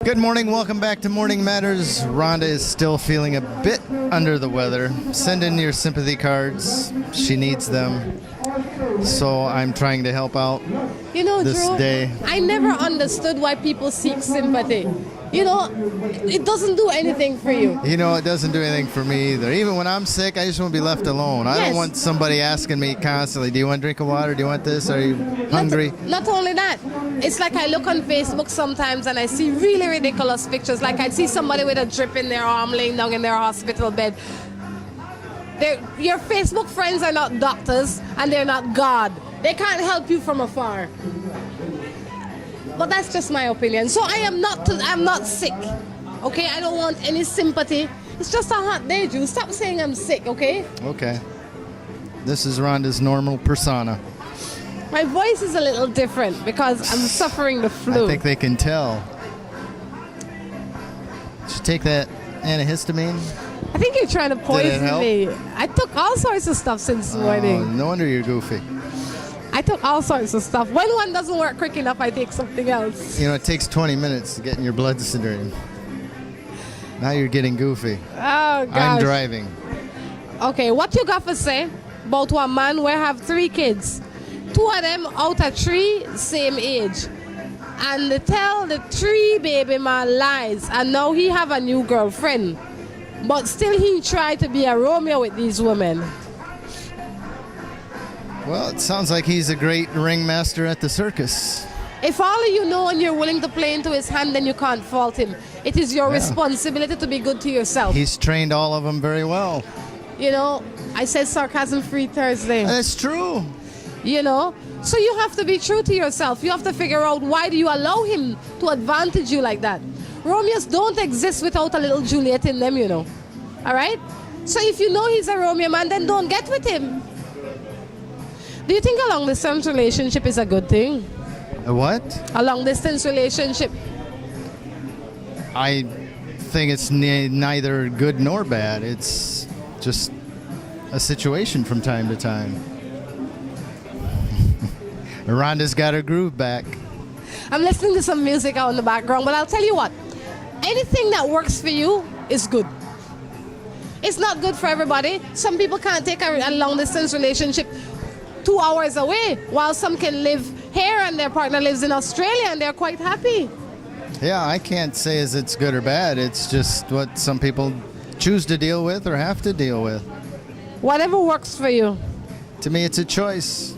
Good morning, welcome back to Morning Matters. Rhonda is still feeling a bit under the weather. Send in your sympathy cards. She needs them. So I'm trying to help out this Drew, day. I never understood why people seek sympathy. It doesn't do anything for you. It doesn't do anything for me either. Even when I'm sick, I just want to be left alone. I don't want somebody asking me constantly, do you want a drink of water? Do you want this? Are you hungry? Not only that, it's like I look on Facebook sometimes and I see really ridiculous pictures. Like I see somebody with a drip in their arm laying down in their hospital bed. Your Facebook friends are not doctors and they're not God. They can't help you from afar. But that's just my opinion. So I'm not sick. Okay, I don't want any sympathy. It's just a hot day, Drew. Stop saying I'm sick, okay? Okay. This is Rhonda's normal persona. My voice is a little different because I'm suffering the flu. I think they can tell. Did you take that antihistamine? I think you're trying to poison me. I took all sorts of stuff since morning. No wonder you're goofy. I took all sorts of stuff. When one doesn't work quick enough, I take something else. It takes 20 minutes to get in your bloodstream. Now you're getting goofy. Oh, gosh. I'm driving. Okay, what you got to say about one man who have 3 kids? 2 of them out of 3, same age. And they tell the 3 baby man lies, and now he have a new girlfriend. But still he tried to be a Romeo with these women. Well, it sounds like he's a great ringmaster at the circus. If all of you know and you're willing to play into his hand, then you can't fault him. It is your responsibility to be good to yourself. He's trained all of them very well. You know, I said sarcasm-free Thursday. That's true. You know, so you have to be true to yourself. You have to figure out, why do you allow him to advantage you like that? Romeos don't exist without a little Juliet in them, you know. All right? So if you know he's a Romeo man, then don't get with him. Do you think a long-distance relationship is a good thing? A what? A long-distance relationship. I think it's neither good nor bad. It's just a situation from time to time. Rhonda's got her groove back. I'm listening to some music out in the background, but I'll tell you what. Anything that works for you is good. It's not good for everybody. Some people can't take a long-distance relationship 2 hours away, while some can live here and their partner lives in Australia and they're quite happy. Yeah, I can't say as it's good or bad. It's just what some people choose to deal with or have to deal with. Whatever works for you. To me, it's a choice.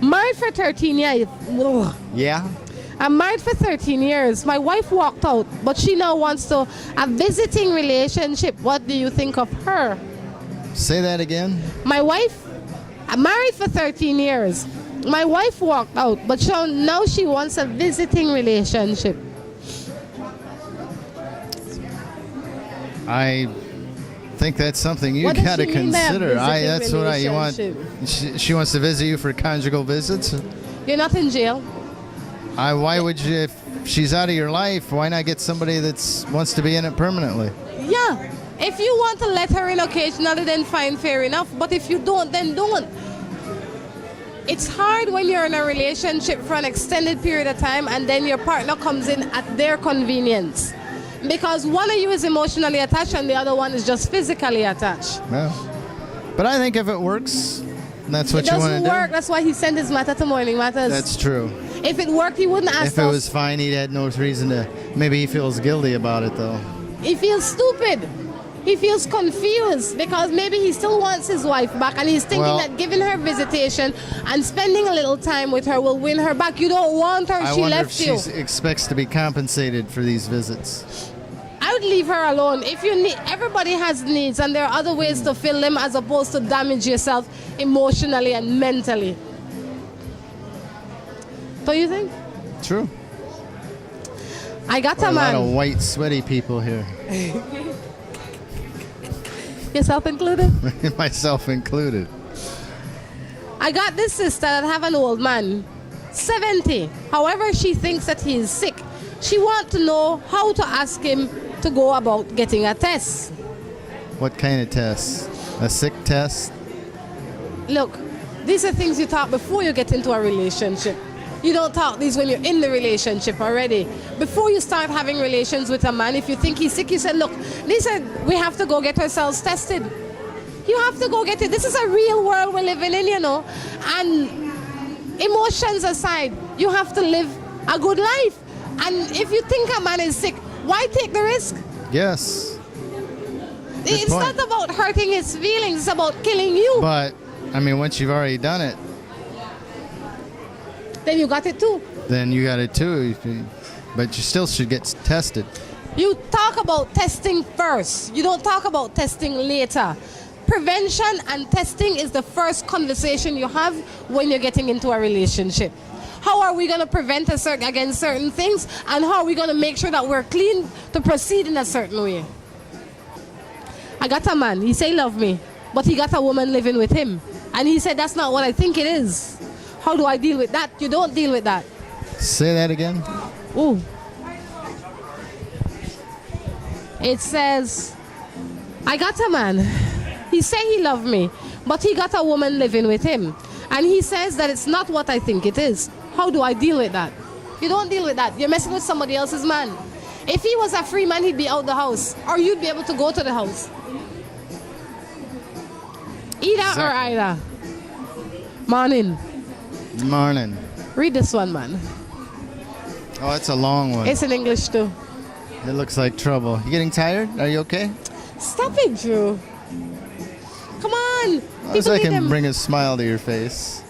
Married for 13 years. Yeah? I'm married for 13 years. My wife walked out, but she now wants a visiting relationship. What do you think of her? Say that again. My wife, I'm married for 13 years. My wife walked out, but now she wants a visiting relationship. I think that's something you What does got to she mean by a consider. visiting That's what you want. relationship? She wants to visit you for conjugal visits. You're not in jail. Why would you? If she's out of your life, why not get somebody that wants to be in it permanently? Yeah. If you want to let her in occasionally, then fine, fair enough. But if you don't, then don't. It's hard when you're in a relationship for an extended period of time and then your partner comes in at their convenience. Because one of you is emotionally attached and the other one is just physically attached. Yeah. But I think if it works, that's what It you want to doesn't do. work. That's why he sent his matter to Morning Matters. That's true. If it worked, he wouldn't ask If it us. was fine, he had no reason to. Maybe he feels guilty about it, though. He feels stupid. He feels confused because maybe he still wants his wife back and he's thinking that giving her visitation and spending a little time with her will win her back. You don't want her. I She wonder if left you. she expects to be compensated for these visits. I would leave her alone. If you need, everybody has needs and there are other ways to fill them as opposed to damage yourself emotionally and mentally. Don't you think? True. I got Or a a lot of man. white, sweaty people here. Yourself included? Myself included. I got this sister that have an old man, 70. However, she thinks that he is sick. She wants to know how to ask him to go about getting a test. What kind of test? A sick test? Look, these are things you talk before you get into a relationship. You don't talk these when you're in the relationship already. Before you start having relations with a man, if you think he's sick, you say, look, we have to go get ourselves tested. You have to go get it. This is a real world we're living in, you know. And emotions aside, you have to live a good life. And if you think a man is sick, why take the risk? Yes. It's not about hurting his feelings, it's about killing you. But, I mean, once you've already done it, Then you got it too. then you got it too. But you still should get tested. You talk about testing first. You don't talk about testing later. Prevention and testing is the first conversation you have when you're getting into a relationship. How are we going to prevent against certain things? And how are we going to make sure that we're clean to proceed in a certain way? I got a man. He say he love me. But he got a woman living with him. And he said, that's not what I think it is. How do I deal with that? You don't deal with that. Say that again. Ooh. It says, I got a man. He say he love me, but he got a woman living with him. And he says that it's not what I think it is. How do I deal with that? You don't deal with that. You're messing with somebody else's man. If he was a free man, he'd be out the house. Or you'd be able to go to the house. Either or either. Morning. Morning. Read this one, man. Oh, that's a long one. It's in English too. It looks like trouble. You getting tired? Are you okay? Stop it, Drew. Come on. So I need can them. bring a smile to your face.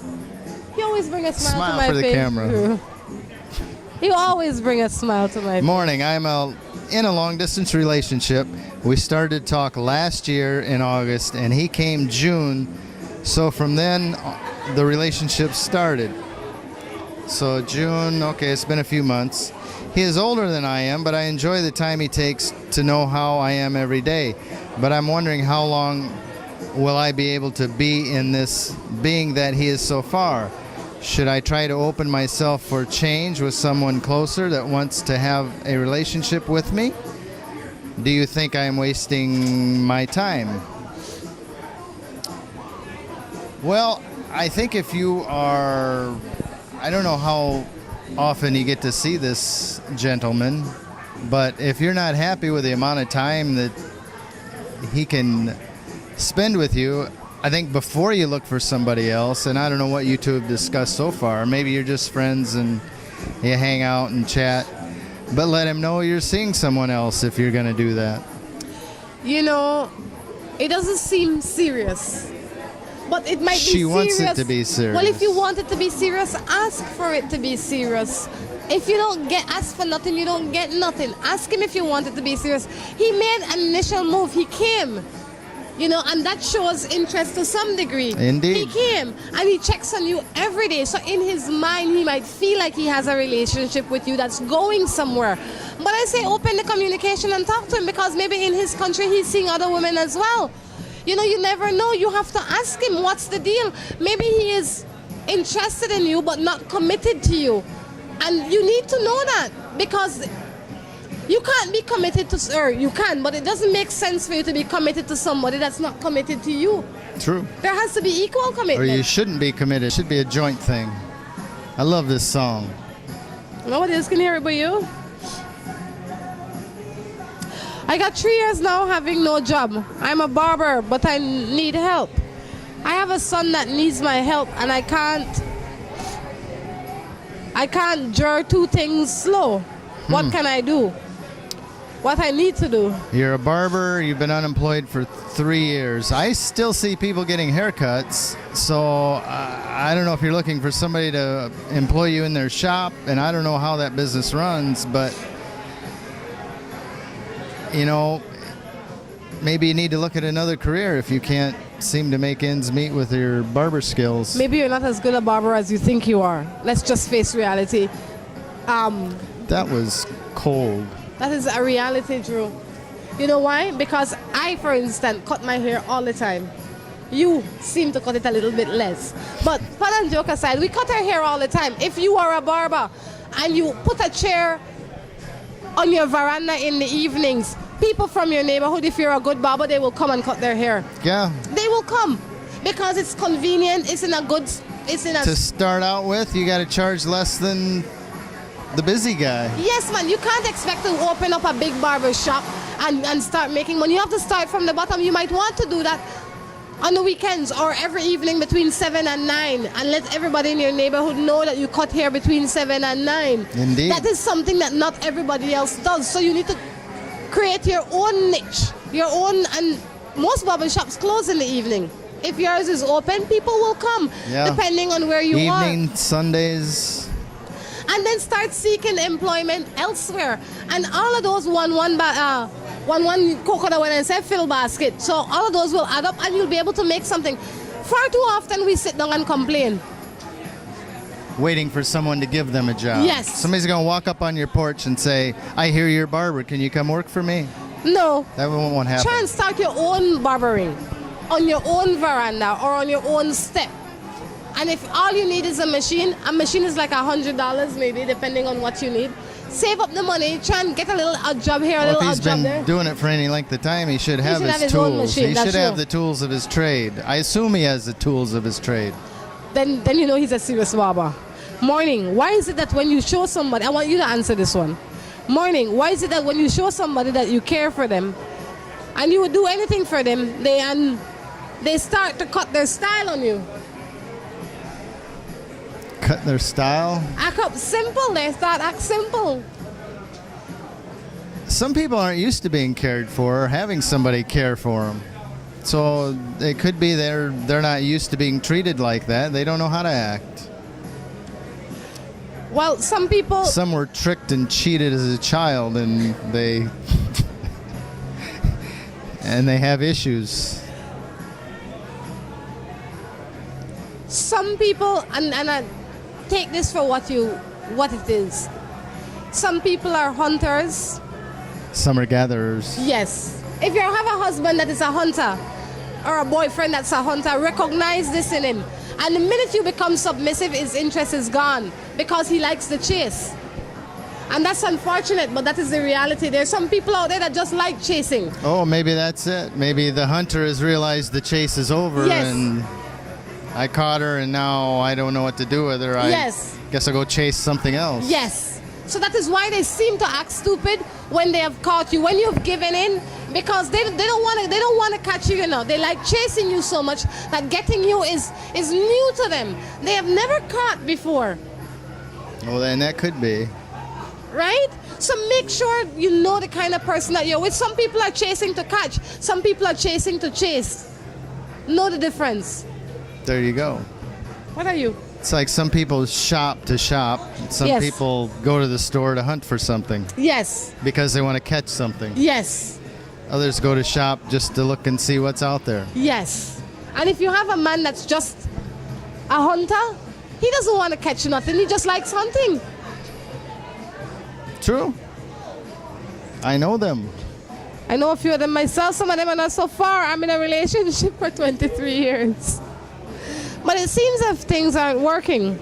You always bring a smile Smile to my for the face, camera. Drew. You always bring a smile to my face. Morning. I'm in a long-distance relationship. We started to talk last year in August, and he came June. So from then, the relationship started. So June, okay, it's been a few months. He is older than I am, but I enjoy the time he takes to know how I am every day. But I'm wondering how long will I be able to be in this being that he is so far? Should I try to open myself for change with someone closer that wants to have a relationship with me? Do you think I am wasting my time? Well, I think if you are, I don't know how often you get to see this gentleman, but if you're not happy with the amount of time that he can spend with you, I think before you look for somebody else, and I don't know what you two have discussed so far, maybe you're just friends and you hang out and chat, but let him know you're seeing someone else if you're going to do that. You know, it doesn't seem serious. But it might be serious. She wants it to be serious. Well, if you want it to be serious, ask for it to be serious. If you don't ask for nothing, you don't get nothing. Ask him if you want it to be serious. He made an initial move. He came. You know, and that shows interest to some degree. Indeed. He came and he checks on you every day. So in his mind, he might feel like he has a relationship with you that's going somewhere. But I say open the communication and talk to him, because maybe in his country he's seeing other women as well. You know, you never know. You have to ask him, what's the deal? Maybe he is interested in you but not committed to you. And you need to know that, because you can't be committed to, or you can, but it doesn't make sense for you to be committed to somebody that's not committed to you. True. There has to be equal Or commitment. you shouldn't be committed. It should be a joint thing. I love this song. Nobody else can hear it but you. I got 3 years now having no job. I'm a barber, but I need help. I have a son that needs my help, and I can't jar 2 things slow. What can I do? What I need to do? You're a barber. You've been unemployed for 3 years. I still see people getting haircuts. So I don't know if you're looking for somebody to employ you in their shop, and I don't know how that business runs, but you know, maybe you need to look at another career if you can't seem to make ends meet with your barber skills. Maybe you're not as good a barber as you think you are. Let's just face reality. That was cold. That is a reality, Drew. You know why? Because I, for instance, cut my hair all the time. You seem to cut it a little bit less. But fun and joke aside, we cut our hair all the time. If you are a barber and you put a chair on your veranda in the evenings, people from your neighborhood, if you're a good barber, they will come and cut their hair. Yeah. They will come because it's convenient. It's in a good. To start out with, you got to charge less than the busy guy. Yes, man. You can't expect to open up a big barber shop and start making money. You have to start from the bottom. You might want to do that on the weekends or every evening between 7 and 9, and let everybody in your neighborhood know that you cut hair between 7 and 9. Indeed. That is something that not everybody else does. So you need to create your own niche, your own, and most barber shops close in the evening. If yours is open, people will come, depending on where you are. Evening, Sundays. And then start seeking employment elsewhere. And all of those one coconut and say fill basket. So all of those will add up and you'll be able to make something. Far too often we sit down and complain. Waiting for someone to give them a job. Yes. Somebody's going to walk up on your porch and say, I hear you're a barber. Can you come work for me? No. That won't happen. Try and start your own barbering on your own veranda or on your own step. And if all you need is a machine is like $100 maybe, depending on what you need. Save up the money, try and get a little odd job here, a little odd job there. If he's been doing it for any length of time, he should have his own tools. machine, He that's should have true. the tools of his trade. I assume he has the tools of his trade. Then you know he's a serious barber. Morning, why is it that when you show somebody, I want you to answer this one. Morning, why is it that when you show somebody that you care for them and you would do anything for them, they start to cut their style on you? Cut their style? Act up simple, they start act simple. some people aren't used to being cared for or having somebody care for them. So it could be they're not used to being treated like that. They don't know how to act. Well, some people... Some were tricked and cheated as a child, and they and they have issues. Some people, and I take this for what it is. Some people are hunters. Some are gatherers. Yes. If you have a husband that is a hunter, or a boyfriend that's a hunter, recognize this in him. And the minute you become submissive, his interest is gone because he likes the chase. And that's unfortunate, but that is the reality. There's some people out there that just like chasing. Oh, maybe that's it. Maybe the hunter has realized the chase is over, Yes. and I caught her, and now I don't know what to do with her. I Yes. guess I'll go chase something else. Yes. So that is why they seem to act stupid when they have caught you, when you've given in, because they don't want to catch you, you know. They like chasing you so much that getting you is new to them. They have never caught before, Well, then that could be. right? So make sure you know the kind of person that you're with. Some people are chasing to catch. Some people are chasing to chase. Know the difference. There you go. What are you? It's like some people shop to shop. Some Yes. people go to the store to hunt for something Yes. because they want to catch something. Yes. Others go to shop just to look and see what's out there. Yes. And if you have a man that's just a hunter, he doesn't want to catch nothing. He just likes hunting. True. I know them. I know a few of them myself. Some of them are not so far. I'm in a relationship for 23 years. But it seems as if things aren't working.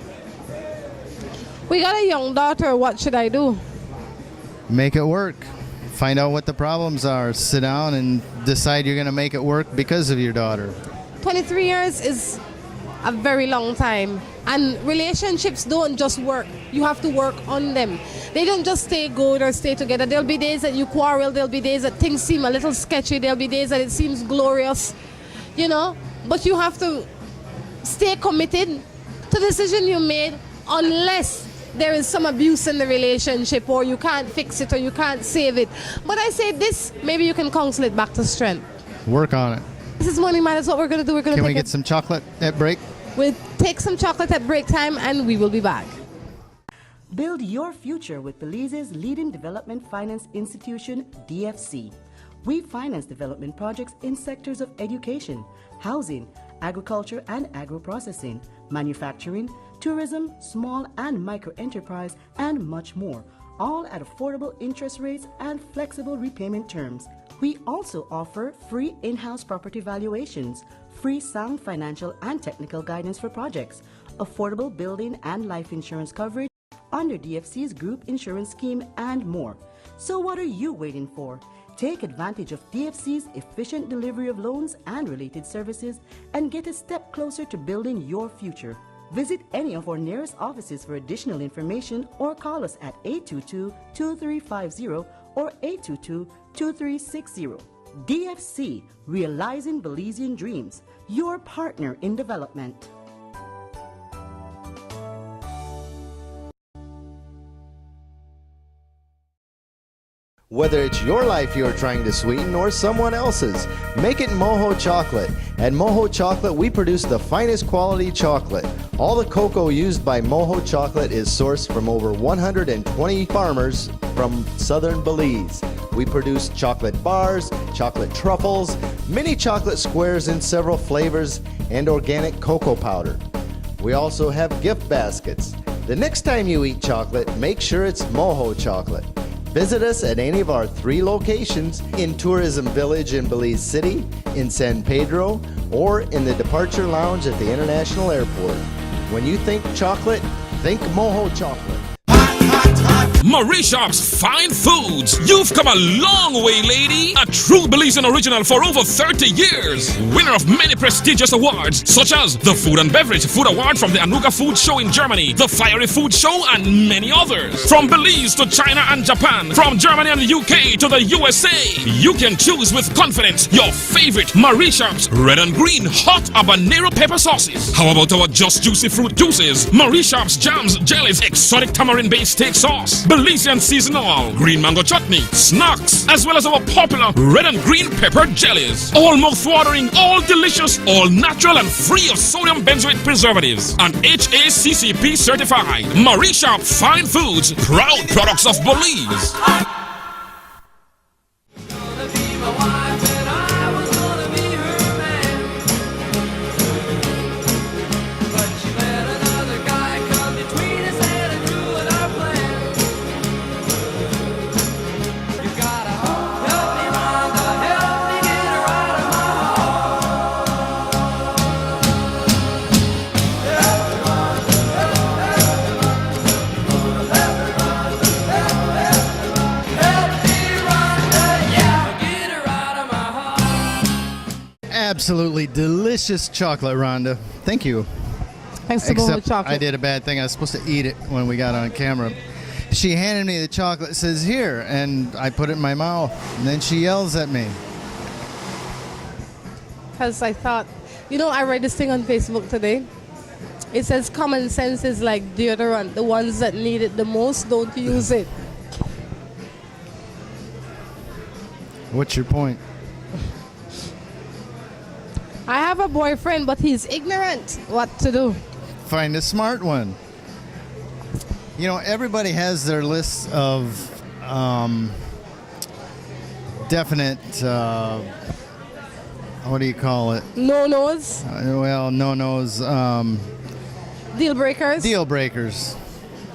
We got a young daughter. What should I do? Make it work. Find out what the problems are. Sit down and decide you're going to make it work because of your daughter. 23 years is a very long time. And relationships don't just work. You have to work on them. They don't just stay good or stay together. There'll be days that you quarrel. There'll be days that things seem a little sketchy. There'll be days that it seems glorious, you know. But you have to stay committed to the decision you made unless there is some abuse in the relationship or you can't fix it or you can't save it. But I say this, maybe you can counsel it back to strength. Work on it. This is Morning Matters. What we're going to do, we're going to Can we take get some chocolate at break? We'll take some chocolate at break time and we will be back. Build your future with Belize's leading development finance institution, DFC. We finance development projects in sectors of education, housing, agriculture and agro-processing, manufacturing, tourism, small and micro enterprise, and much more, all at affordable interest rates and flexible repayment terms. We also offer free in-house property valuations, free sound financial and technical guidance for projects, affordable building and life insurance coverage under DFC's group insurance scheme, and more. So what are you waiting for? Take advantage of DFC's efficient delivery of loans and related services and get a step closer to building your future. Visit any of our nearest offices for additional information or call us at 822-2350 or 822-2360. DFC, realizing Belizean dreams, your partner in development. Whether it's your life you're trying to sweeten or someone else's, make it Moho Chocolate. At Moho Chocolate, we produce the finest quality chocolate. All the cocoa used by Moho Chocolate is sourced from over 120 farmers from southern Belize. We produce chocolate bars, chocolate truffles, mini chocolate squares in several flavors, and organic cocoa powder. We also have gift baskets. The next time you eat chocolate, make sure it's Moho Chocolate. Visit us at any of our 3 locations in Tourism Village in Belize City, in San Pedro, or in the Departure Lounge at the International Airport. When you think chocolate, think Moho Chocolate. Marie Shop's Fine Foods. You've come a long way, lady. A true Belizean original for over 30 years. Winner of many prestigious awards, such as the Food and Beverage Food Award from the Anuga Food Show in Germany, the Fiery Food Show, and many others. From Belize to China and Japan, from Germany and the UK to the USA, you can choose with confidence your favorite Marie Shop's red and green hot habanero pepper sauces. How about our Just Juicy fruit juices, Marie Shop's jams, jellies, exotic tamarind-based steak sauce, Belizean seasonal, green mango chutney, snacks, as well as our popular red and green pepper jellies. All mouth-watering, all delicious, all natural and free of sodium benzoate preservatives. And HACCP certified. Marie Shop Fine Foods, proud products of Belize. Absolutely delicious chocolate, Rhonda. Thank you. Thanks to Moho Except Chocolate. I did a bad thing. I was supposed to eat it when we got on camera. She handed me the chocolate, says, here, and I put it in my mouth. And then she yells at me. Because I thought, I read this thing on Facebook today. It says common sense is like deodorant. The ones that need it the most don't use it. What's your point? I have a boyfriend, but he's ignorant. What to do? Find a smart one. Everybody has their lists of definite, what do you call it? No-nos? No-nos. Deal breakers? Deal breakers.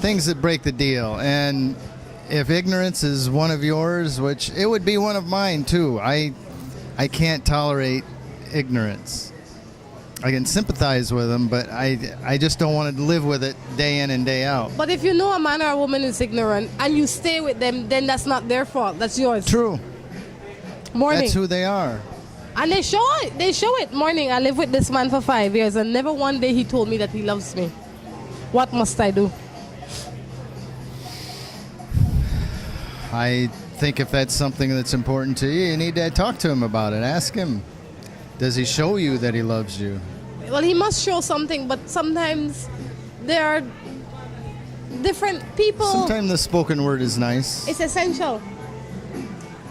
Things that break the deal. And if ignorance is one of yours, which it would be one of mine too, I can't tolerate ignorance. I can sympathize with them, but I just don't want to live with it day in and day out. But if you know a man or a woman is ignorant and you stay with them, then that's not their fault. That's yours. True. Morning. That's who they are. And they show it. They show it. Morning. I lived with this man for 5 years and never one day he told me that he loves me. What must I do? I think if that's something that's important to you, you need to talk to him about it. Ask him. Does he show you that he loves you? Well, he must show something, but sometimes there are different people. Sometimes the spoken word is nice. It's essential.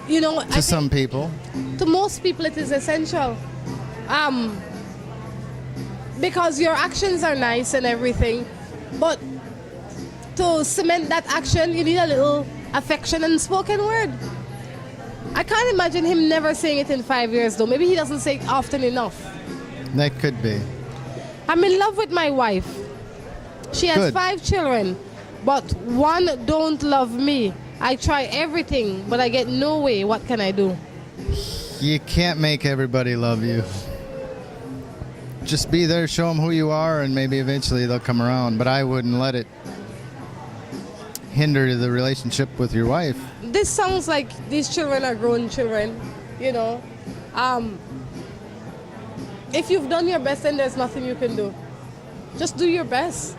To some people. To most people, it is essential. Because your actions are nice and everything, but to cement that action, you need a little affection and spoken word. I can't imagine him never saying it in 5 years, though. Maybe he doesn't say it often enough. That could be. I'm in love with my wife. She has Good. 5 children, but one don't love me. I try everything, but I get no way. What can I do? You can't make everybody love you. Just be there, show them who you are, and maybe eventually they'll come around. But I wouldn't let it hinder the relationship with your wife. This sounds like these children are grown children, If you've done your best, then there's nothing you can do. Just do your best.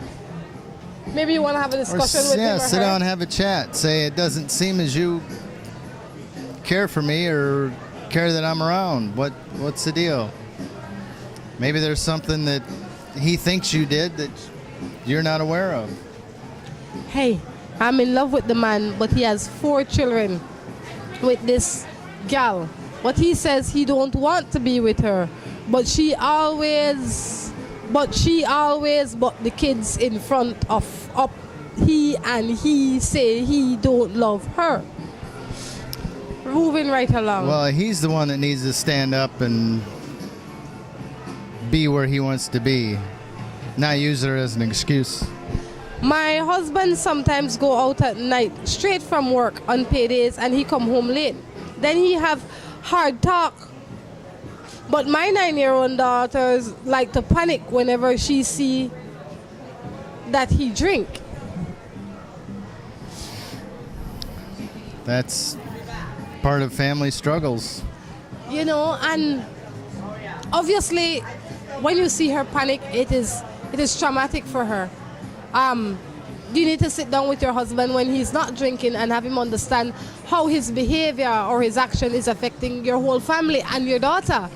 Maybe you want to have a discussion with him or sit her. down and have a chat. Say, it doesn't seem as you care for me or care that I'm around. What's the deal? Maybe there's something that he thinks you did that you're not aware of. Hey, I'm in love with the man, but he has 4 children with this gal. But he says he don't want to be with her. But she always but the kids in front of he say he don't love her. Moving right along. Well, he's the one that needs to stand up and be where he wants to be, not use her as an excuse. My husband sometimes go out at night straight from work on paydays and he come home late. Then he have hard talk. But my 9-year-old daughters like to panic whenever she see that he drink. That's part of family struggles. And obviously when you see her panic, it is traumatic for her. You need to sit down with your husband when he's not drinking and have him understand how his behavior or his action is affecting your whole family and your daughter.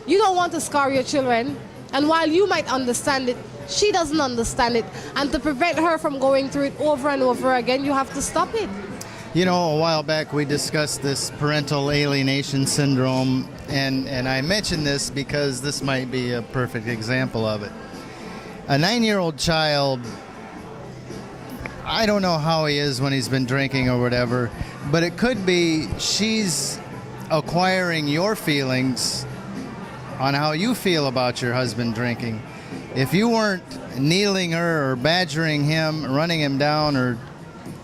You don't want to scar your children, and while you might understand it, She doesn't understand it. And to prevent her from going through it over and over again, you have to stop it. You know, a while back we discussed this parental alienation syndrome, and I mentioned this because this might be a perfect example of it. A 9-year-old child, I don't know how he is when he's been drinking or whatever, but it could be she's acquiring your feelings on how you feel about your husband drinking. If you weren't needling her or badgering him, running him down, or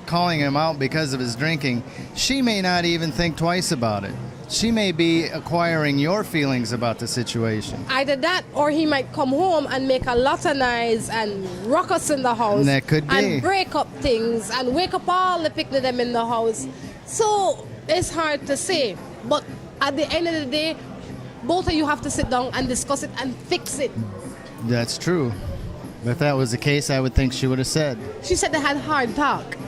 calling him out because of his drinking, she may not even think twice about it. She may be acquiring your feelings about the situation. Either that, or he might come home and make a lot of noise and ruckus in the house. That could be. And break up things and wake up all the picnic them in the house. So it's hard to say. But at the end of the day, both of you have to sit down and discuss it and fix it. That's true. If that was the case, I would think she would have said. She said they had hard talk.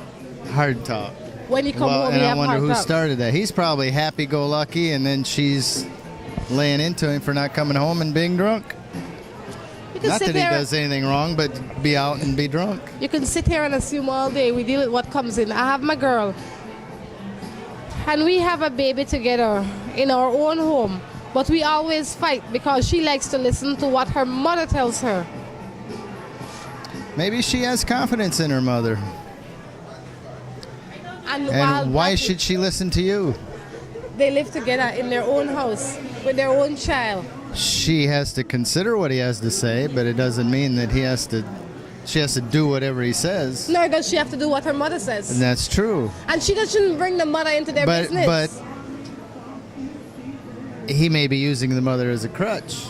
Hard talk. When you come home, and you I have wonder hard who talk. started that. He's probably happy-go-lucky, and then she's laying into him for not coming home and being drunk. You can Not sit that he there- does anything wrong, but be out and be drunk. You can sit here and assume all day. We deal with what comes in. I have my girl, and we have a baby together in our own home. But we always fight because she likes to listen to what her mother tells her. Maybe she has confidence in her mother. And And why while should she listen to you? they live together in their own house with their own child? She has to consider what he has to say, but it doesn't mean that she has to do whatever he says. Nor does she have to do what her mother says. And that's true. And she doesn't bring the mother into their But business. but he may be using the mother as a crutch.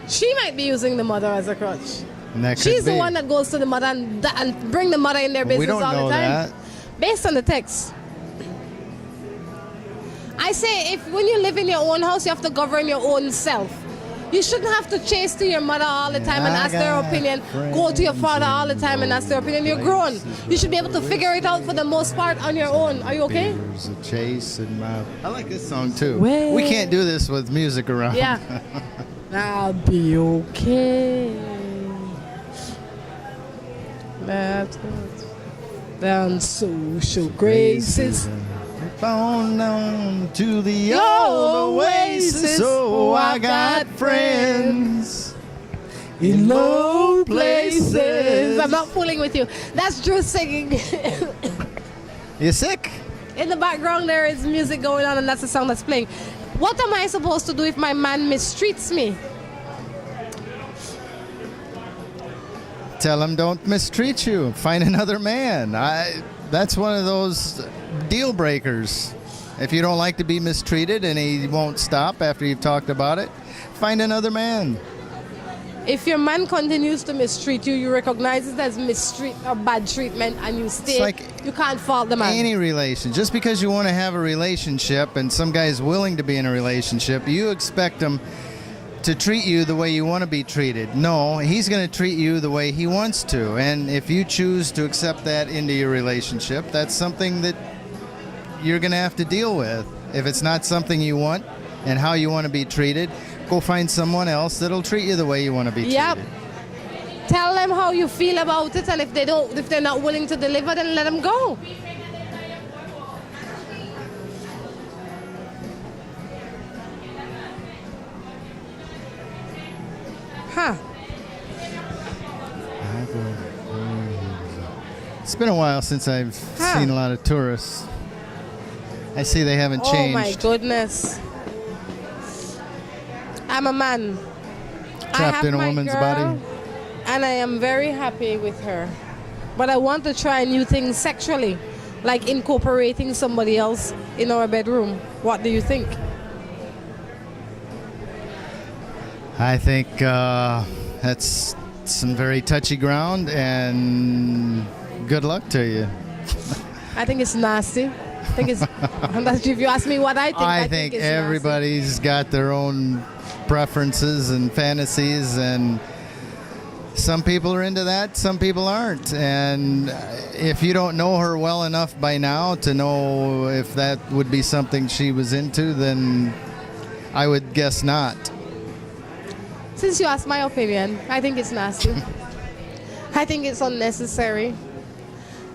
She might be using the mother as a crutch. And that could She's the be. one that goes to the mother and bring the mother in their We business don't all know the time. that. Based on the text. I say if when you live in your own house, you have to govern your own self. You shouldn't have to chase to your mother all the time and I ask their got opinion. Go to your father all the time and ask their opinion. You're grown. You should be able to figure it out for the most part on your own. Are you okay? There's a chase in my... I like this song too. Well- We can't do this with music around. Yeah. I'll be okay. That's good. Down social graces. On down to the old oasis. Oh, I got friends in low places. I'm not fooling with you. That's Drew singing. You sick? In the background, there is music going on, and that's the song that's playing. What am I supposed to do if my man mistreats me? Tell him don't mistreat you. Find another man. That's one of those deal breakers. If you don't like to be mistreated and he won't stop after you've talked about it, find another man. If your man continues to mistreat you, you recognize it as mistreat or bad treatment, and you stay. It's like you can't fault the man. Any relation. Just because you want to have a relationship and some guy's willing to be in a relationship, you expect him to treat you the way you want to be treated. No, he's going to treat you the way he wants to. And if you choose to accept that into your relationship, that's something that you're going to have to deal with. If it's not something you want and how you want to be treated, go find someone else that'll treat you the way you want to be treated. Yep. Tell them how you feel about it, and if they're not willing to deliver, then let them go. Huh. It's been a while since I've seen a lot of tourists. I see they haven't changed. Oh my goodness. I'm a man. I Trapped have in a my woman's girl, body. and I am very happy with her. But I want to try new things sexually, like incorporating somebody else in our bedroom. What do you think? I think that's some very touchy ground, and good luck to you. I think it's nasty. I think it's. If you ask me what I think, I think it's everybody's got their own preferences and fantasies, and some people are into that, some people aren't. And if you don't know her well enough by now to know if that would be something she was into, then I would guess not. Since you asked my opinion, I think it's nasty. I think it's unnecessary.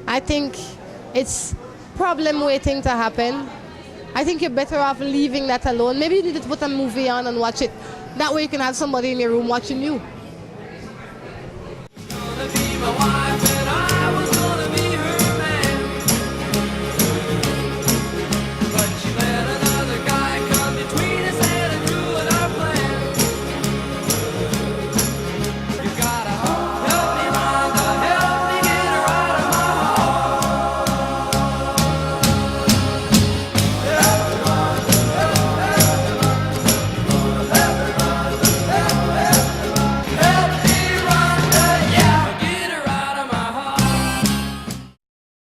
I think it's problem waiting to happen. I think you're better off leaving that alone. Maybe you need to put a movie on and watch it. That way you can have somebody in your room watching you.